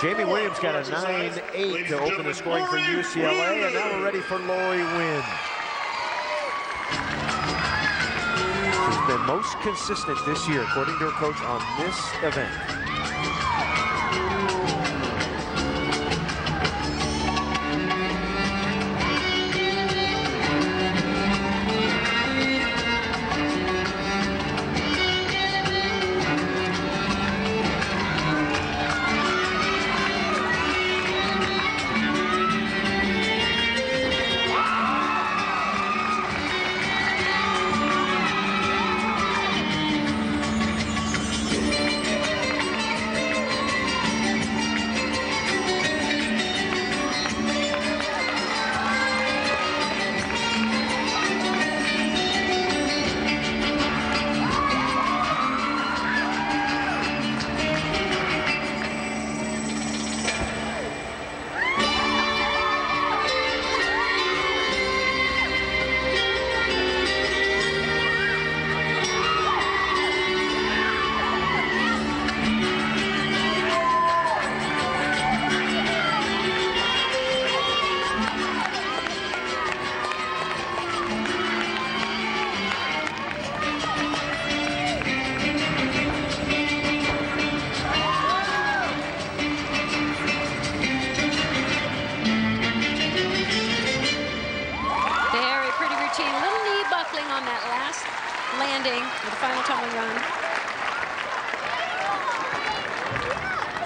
Jamie Williams got a 9.8 to open the scoring for UCLA, and now we're ready for Lori Wynn. She's been most consistent this year, according to her coach, on this event.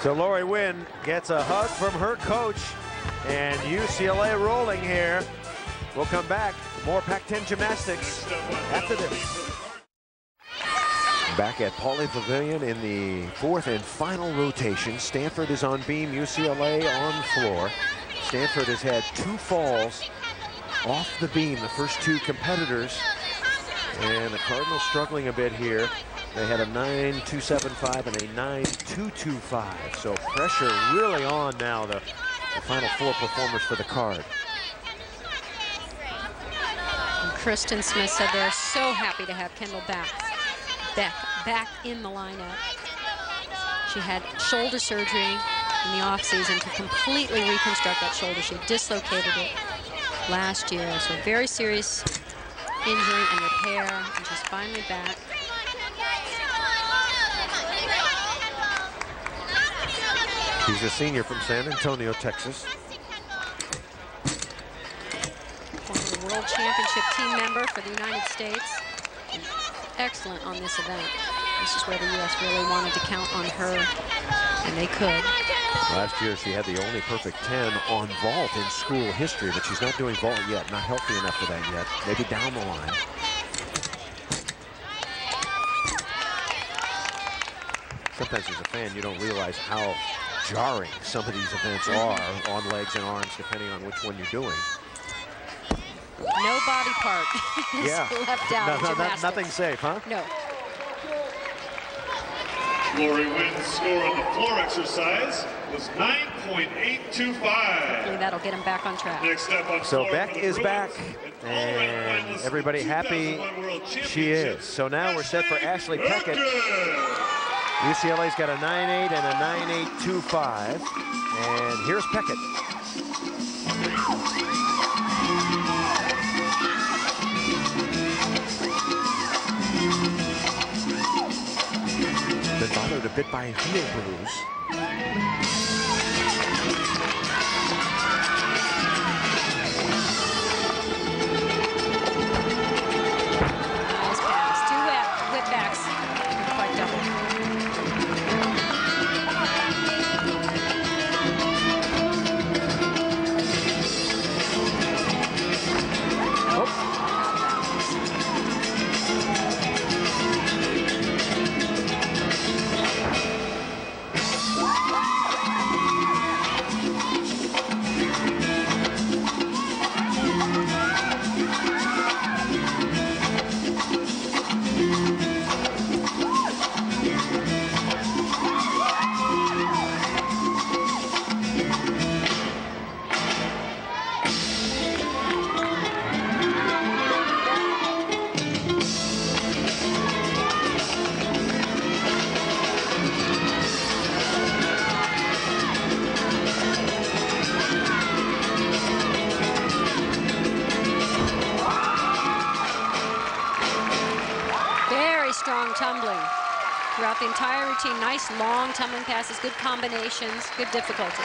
So Lori Wynn gets a hug from her coach, and UCLA rolling here. We'll come back. More Pac-10 gymnastics after this. Back at Pauley Pavilion in the 4th and final rotation. Stanford is on beam, UCLA on floor. Stanford has had 2 falls off the beam, the first 2 competitors. And the Cardinals struggling a bit here. They had a 9.275 and a 9.225. So pressure really on now, the final 4 performers for the Card. And Kristen Smith said they're so happy to have Kendall back in the lineup. She had shoulder surgery in the offseason to completely reconstruct that shoulder. She dislocated it last year. So very serious injury and repair, and she's finally back. She's a senior from San Antonio, Texas. World Championship team member for the United States. And excellent on this event. This is where the U.S. really wanted to count on her, and they could. Last year, she had the only perfect 10 on vault in school history, but she's not doing vault yet. Not healthy enough for that yet. Maybe down the line. Sometimes as a fan, you don't realize how jarring some of these events are on legs and arms, depending on which one you're doing. No body part is left out in gymnastics. Nothing safe, huh? No. Lori Wynn's score on the floor exercise was 9.825. Hopefully that'll get him back on track. Next up on So floor Beck is back, and everybody happy she is. So now we're set for Ashley Peckett. UCLA's got a 9.8 and a 9.825. And here's Peckett. Been bothered a bit by a heel bruise. Nice pass. 2 whip-backs. Quite double. Tumbling throughout the entire routine. Nice long tumbling passes, good combinations, good difficulty.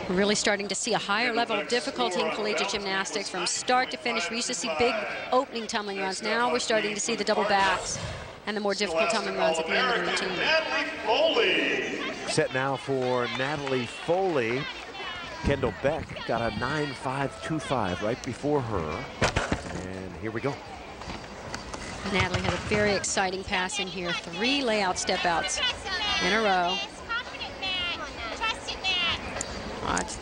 We're really starting to see a higher level of difficulty in collegiate gymnastics from start to finish. We used to see big opening tumbling runs. Now we're starting to see the double backs and the more difficult tumbling runs at the end of the routine. Set now for Natalie Foley. Kendall Beck got a 9.525 right before her. And here we go. Natalie had a very exciting pass in here. 3 layout step outs in a row. Watch.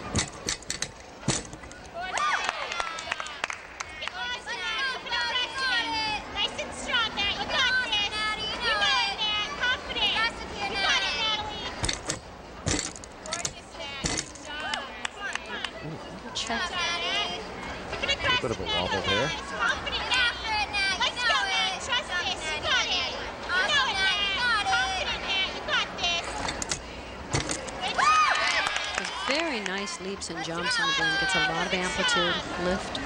Bit of a wobble there. Very nice leaps and jumps in the boom. Gets a lot of amplitude, lift.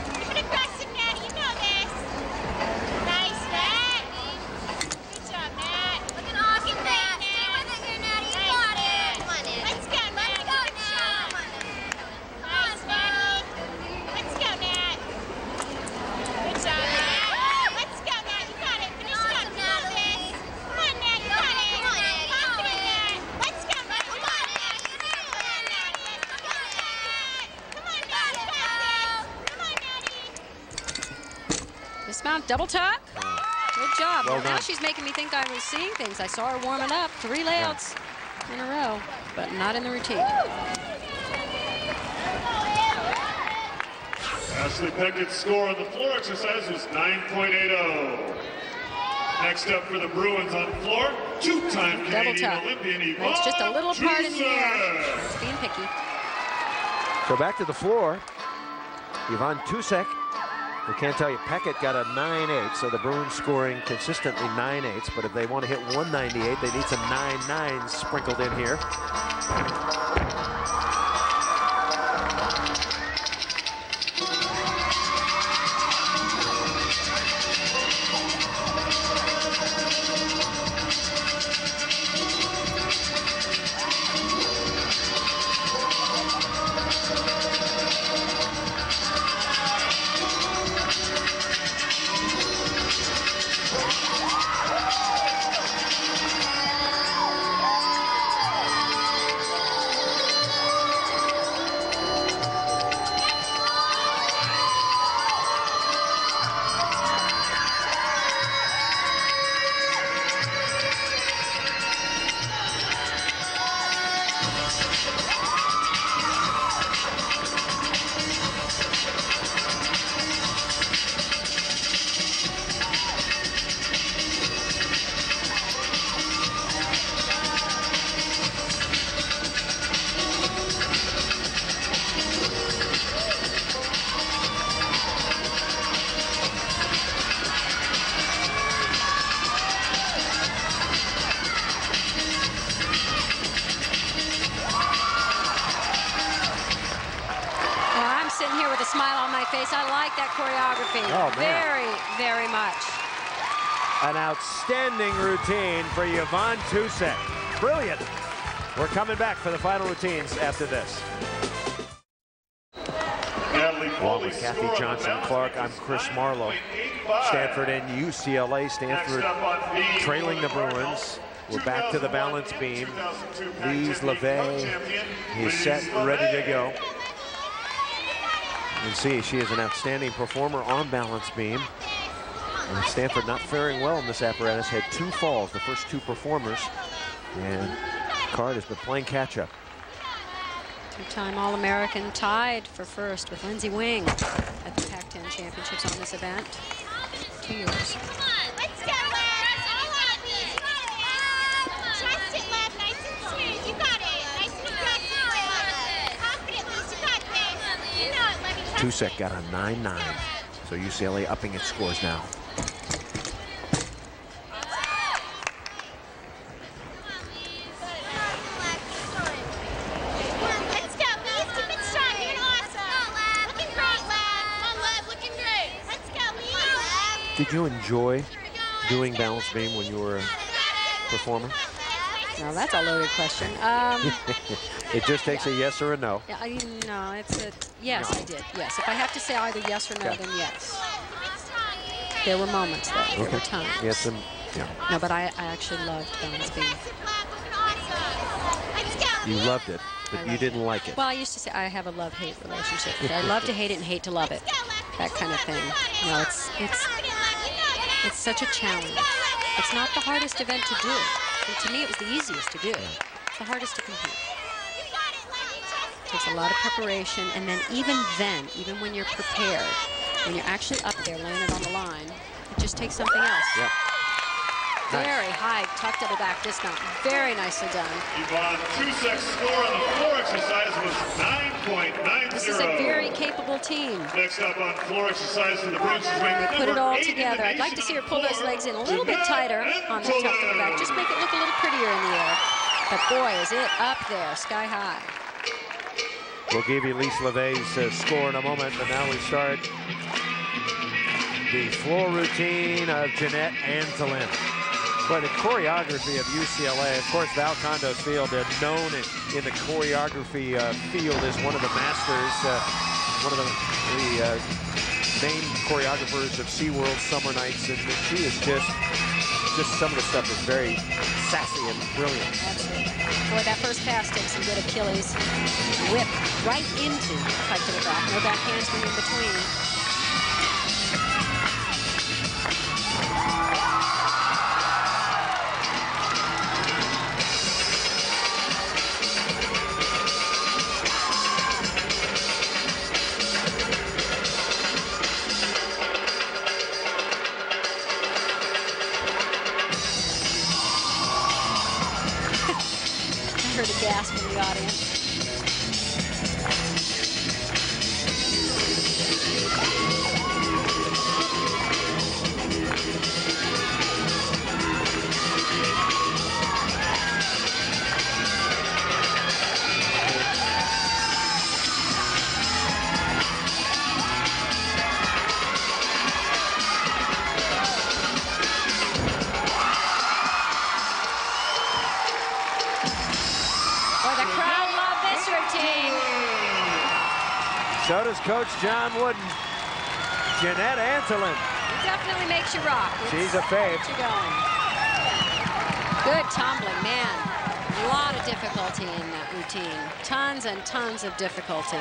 Dismount, double tuck. Good job. Well now done. She's making me think I was seeing things. I saw her warming up. 3 layouts in a row, but not in the routine. Ashley Peckett's score on the floor exercise was 9.80. Next up for the Bruins on floor, 2-time Canadian Olympian Yvonne. It's just a little part in the air. It's being picky. So back to the floor. Yvonne Tusek. We can't tell you, Peckett got a 9.8, so the Bruins scoring consistently 9.8s, but if they want to hit 198, they need some 9.9s sprinkled in here. choreography. Oh, man. Very, very much. An outstanding routine for Yvonne Tusek. Brilliant. We're coming back for the final routines after this. Along with Kathy Johnson-Clark, I'm Chris Marlowe. Stanford and UCLA. Stanford trailing the Bruins. We're back to the balance beam. Lise LeVay is set, ready to go. You can see she is an outstanding performer on balance beam. And Stanford not faring well in this apparatus. Had 2 falls, the first 2 performers. And Card has been playing catch-up. 2-time All-American, tied for first with Lindsay Wing at the Pac-10 Championships on this event. 2 years. Let's go, lads. All out, please. Trust it, lad. Nice and smooth. You got it. Nice and aggressive. Confident, Lise. You got this. You know it, let me trust Tusek got a 9-9. So UCLA upping its scores now. Let's go, Lise. Keep it strong. You're awesome. Looking great, lad. Come on, lad. Looking great. Let's go, Lise. Did you enjoy doing balance beam when you were a performer? Now that's a loaded question. It just takes a yes or a no. Yeah, no, it's a yes. I did. Yes, if I have to say either yes or no, then yes. There were moments though. There were times. Yes, yeah. No, but I actually loved balance beam. You loved it, but you didn't like it. Well, I used to say I have a love-hate relationship. I love to hate it and hate to love it. That kind of thing. You know, it's such a challenge. It's not the hardest event to do. And to me, it was the easiest to do. It's the hardest to compete. It takes a lot of preparation, and then, even when you're prepared, when you're actually up there laying it on the line, it just takes something else. Yep. Very high tuck double back dismount. Very nicely done. Yvonne Tusek's score on the floor exercise was 9.90. This is a very capable team. Next up on floor exercise for the Bruins is ranked Put it all number 8 together. I'd like to see her pull those legs in a little bit tighter on the tuck double back. Just make it look a little prettier in the air. But boy, is it up there, sky high. We'll give you Lise LeVay's score in a moment, but now we start the floor routine of Jeanette Antolin. But the choreography of UCLA, of course, Val Condo's field, they're known in the choreography field as one of the masters, one of the main choreographers of SeaWorld Summer Nights, and she is just some of the stuff is very sassy and brilliant. Absolutely. Boy, that first pass takes some good Achilles whip right into tuck to the back. No back handspring in between. I heard a gasp in the audience. So does Coach John Wooden. Jeanette Antolin. It definitely makes you rock. She's a fave. Gets you going. Good tumbling, man. A lot of difficulty in that routine. Tons and tons of difficulty.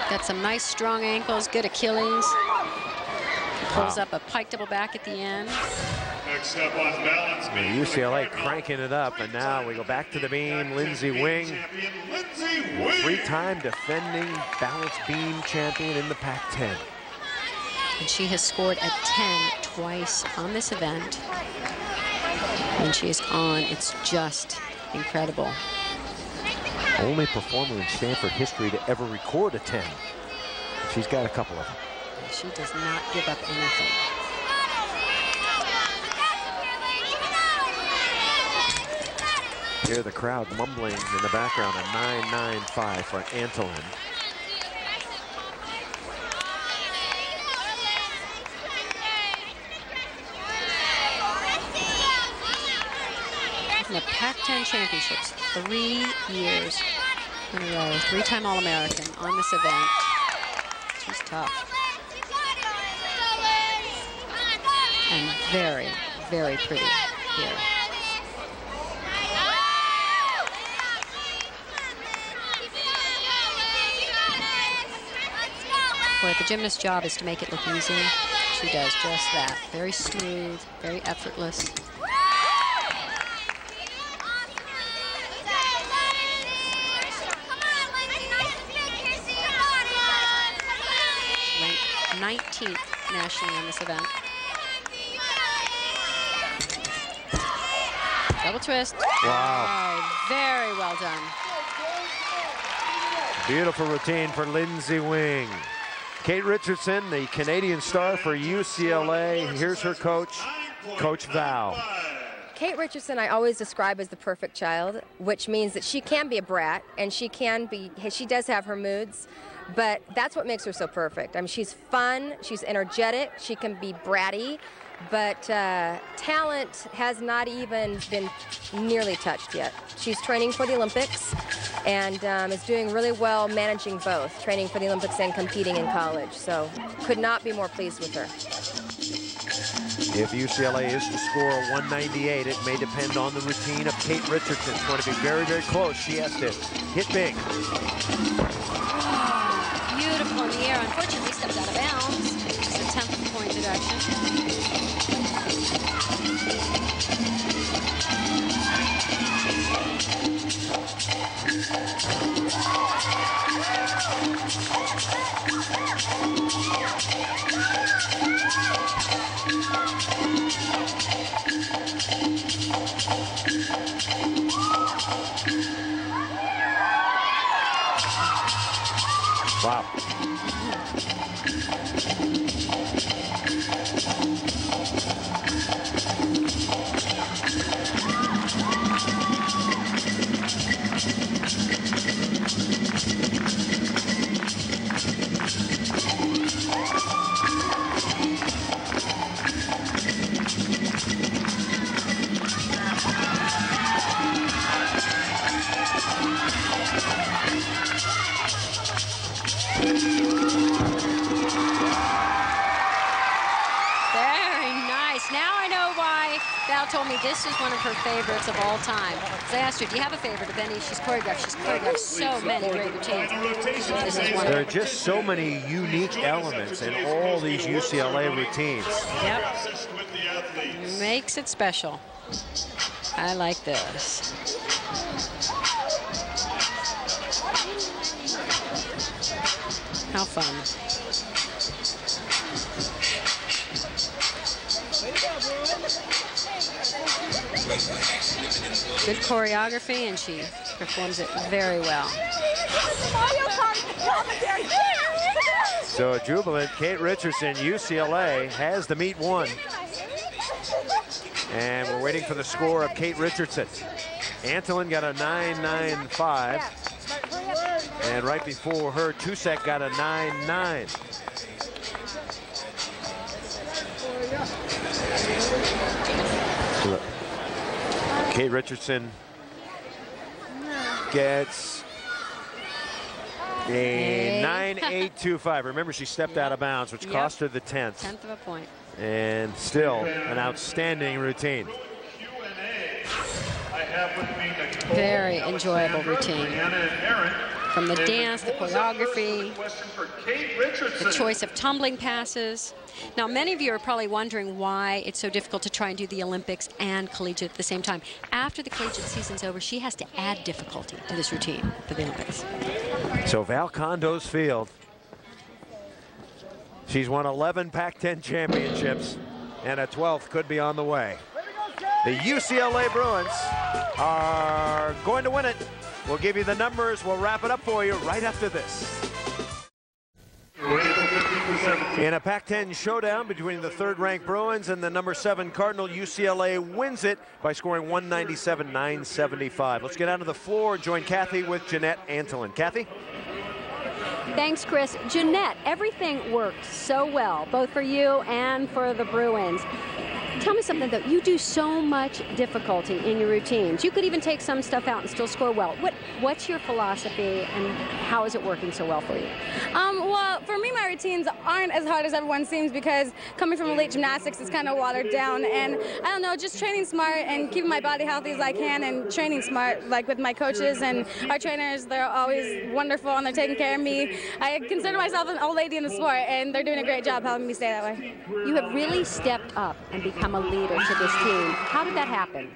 Got some nice strong ankles, good Achilles. Pulls up a pike double back at the end. Next up on balance beam. UCLA cranking it up, and now we go back to the beam. Lindsay Wing, three-time defending balance beam champion in the Pac-10. And she has scored a 10 twice on this event. When she is on, it's just incredible. Only performer in Stanford history to ever record a 10. She's got a couple of them. She does not give up anything. Hear the crowd mumbling in the background, a 9.95 for Antolin. the Pac-10 championships 3 years in a row. 3-time All-American on this event. She's tough. And very, very pretty here. Boy, the gymnast's job is to make it look easy. She does just that. Very smooth, very effortless. Ranked 19th nationally in this event. Double twist. Wow. Oh, very well done. Beautiful routine for Lindsay Wing. Kate Richardson, the Canadian star for UCLA. Here's her coach, Coach Val. Kate Richardson I always describe as the perfect child, which means that she can be a brat, and she does have her moods, but that's what makes her so perfect. I mean, she's fun, she's energetic, she can be bratty, but talent has not even been nearly touched yet. She's training for the Olympics and is doing really well managing both, training for the Olympics and competing in college. So could not be more pleased with her. If UCLA is to score a 198, it may depend on the routine of Kate Richardson. It's going to be very, very close. She has to hit big. Beautiful in the air. Unfortunately, stepped out of bounds. It's a 10th of the point deduction. Wow. Told me this is one of her favorites of all time. So I asked her, do you have a favorite of any? She's choreographed so many great routines. This is one. There are just so many unique elements in all these UCLA routines. Yep. Makes it special. I like this. How fun. Good choreography, and she performs it very well. So a jubilant Kate Richardson, UCLA, has the meet won. And we're waiting for the score of Kate Richardson. Antolin got a 9.95. And right before her, Tusek got a 9.9. Kate Richardson gets a 9.825. Remember, she stepped out of bounds, which cost her the 10th. 10th of a point. And still an outstanding routine. Very enjoyable routine. From the dance, the choreography, the choice of tumbling passes. Now, many of you are probably wondering why it's so difficult to try and do the Olympics and collegiate at the same time. After the collegiate season's over, she has to add difficulty to this routine for the Olympics. So Val Condo's field. She's won 11 Pac-10 championships, and a 12th could be on the way. The UCLA Bruins are going to win it. We'll give you the numbers. We'll wrap it up for you right after this. In a Pac-10 showdown between the third-ranked Bruins and the number 7 Cardinal, UCLA wins it by scoring 197-975. Let's get out to the floor and join Kathy with Jeanette Antolin. Kathy? Thanks, Chris. Jeanette, everything works so well, both for you and for the Bruins. Tell me something, though. You do so much difficulty in your routines. You could even take some stuff out and still score well. What's your philosophy, and how is it working so well for you? Well, for me, my routines aren't as hard as everyone seems, because coming from elite gymnastics, it's kind of watered down. And I don't know, just training smart and keeping my body healthy as I can, and training smart, like with my coaches and our trainers. They're always wonderful, and they're taking care of me. I consider myself an old lady in the sport, and they're doing a great job helping me stay that way. You have really stepped up and become a leader to this team. How did that happen?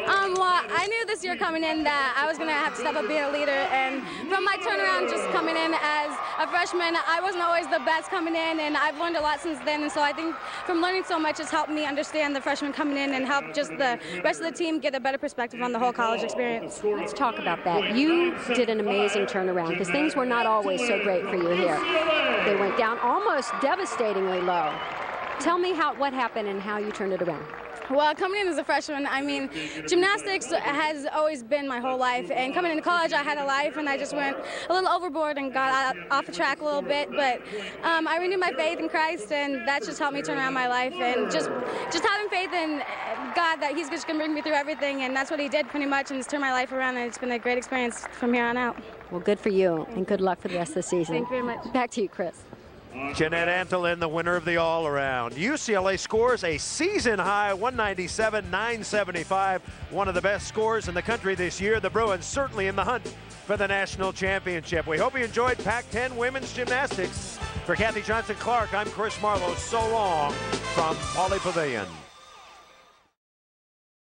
Well, I knew this year coming in that I was going to have to step up being a leader, and from my turnaround just coming in as a freshman, I wasn't always the best coming in, and I've learned a lot since then, and so I think from learning so much, it's helped me understand the freshmen coming in and help just the rest of the team get a better perspective on the whole college experience. Let's talk about that. You did an amazing turnaround, because things were not always so great for you here. They went down almost devastatingly low. Tell me what happened and how you turned it around. Well, coming in as a freshman, I mean, gymnastics has always been my whole life, and coming into college, I had a life, and I just went a little overboard and got off the track a little bit, but I renewed my faith in Christ, and that just helped me turn around my life, and just having faith in God that He's just going to bring me through everything, and that's what He did pretty much, and it's turned my life around, and it's been a great experience from here on out. Well, good for you, and good luck for the rest of the season. Thank you very much. Back to you, Chris. Jeanette Antolin, the winner of the all-around. UCLA scores a season-high 197-975, one of the best scores in the country this year. The Bruins certainly in the hunt for the national championship. We hope you enjoyed Pac-10 women's gymnastics. For Kathy Johnson-Clark, I'm Chris Marlowe. So long from Pauley Pavilion.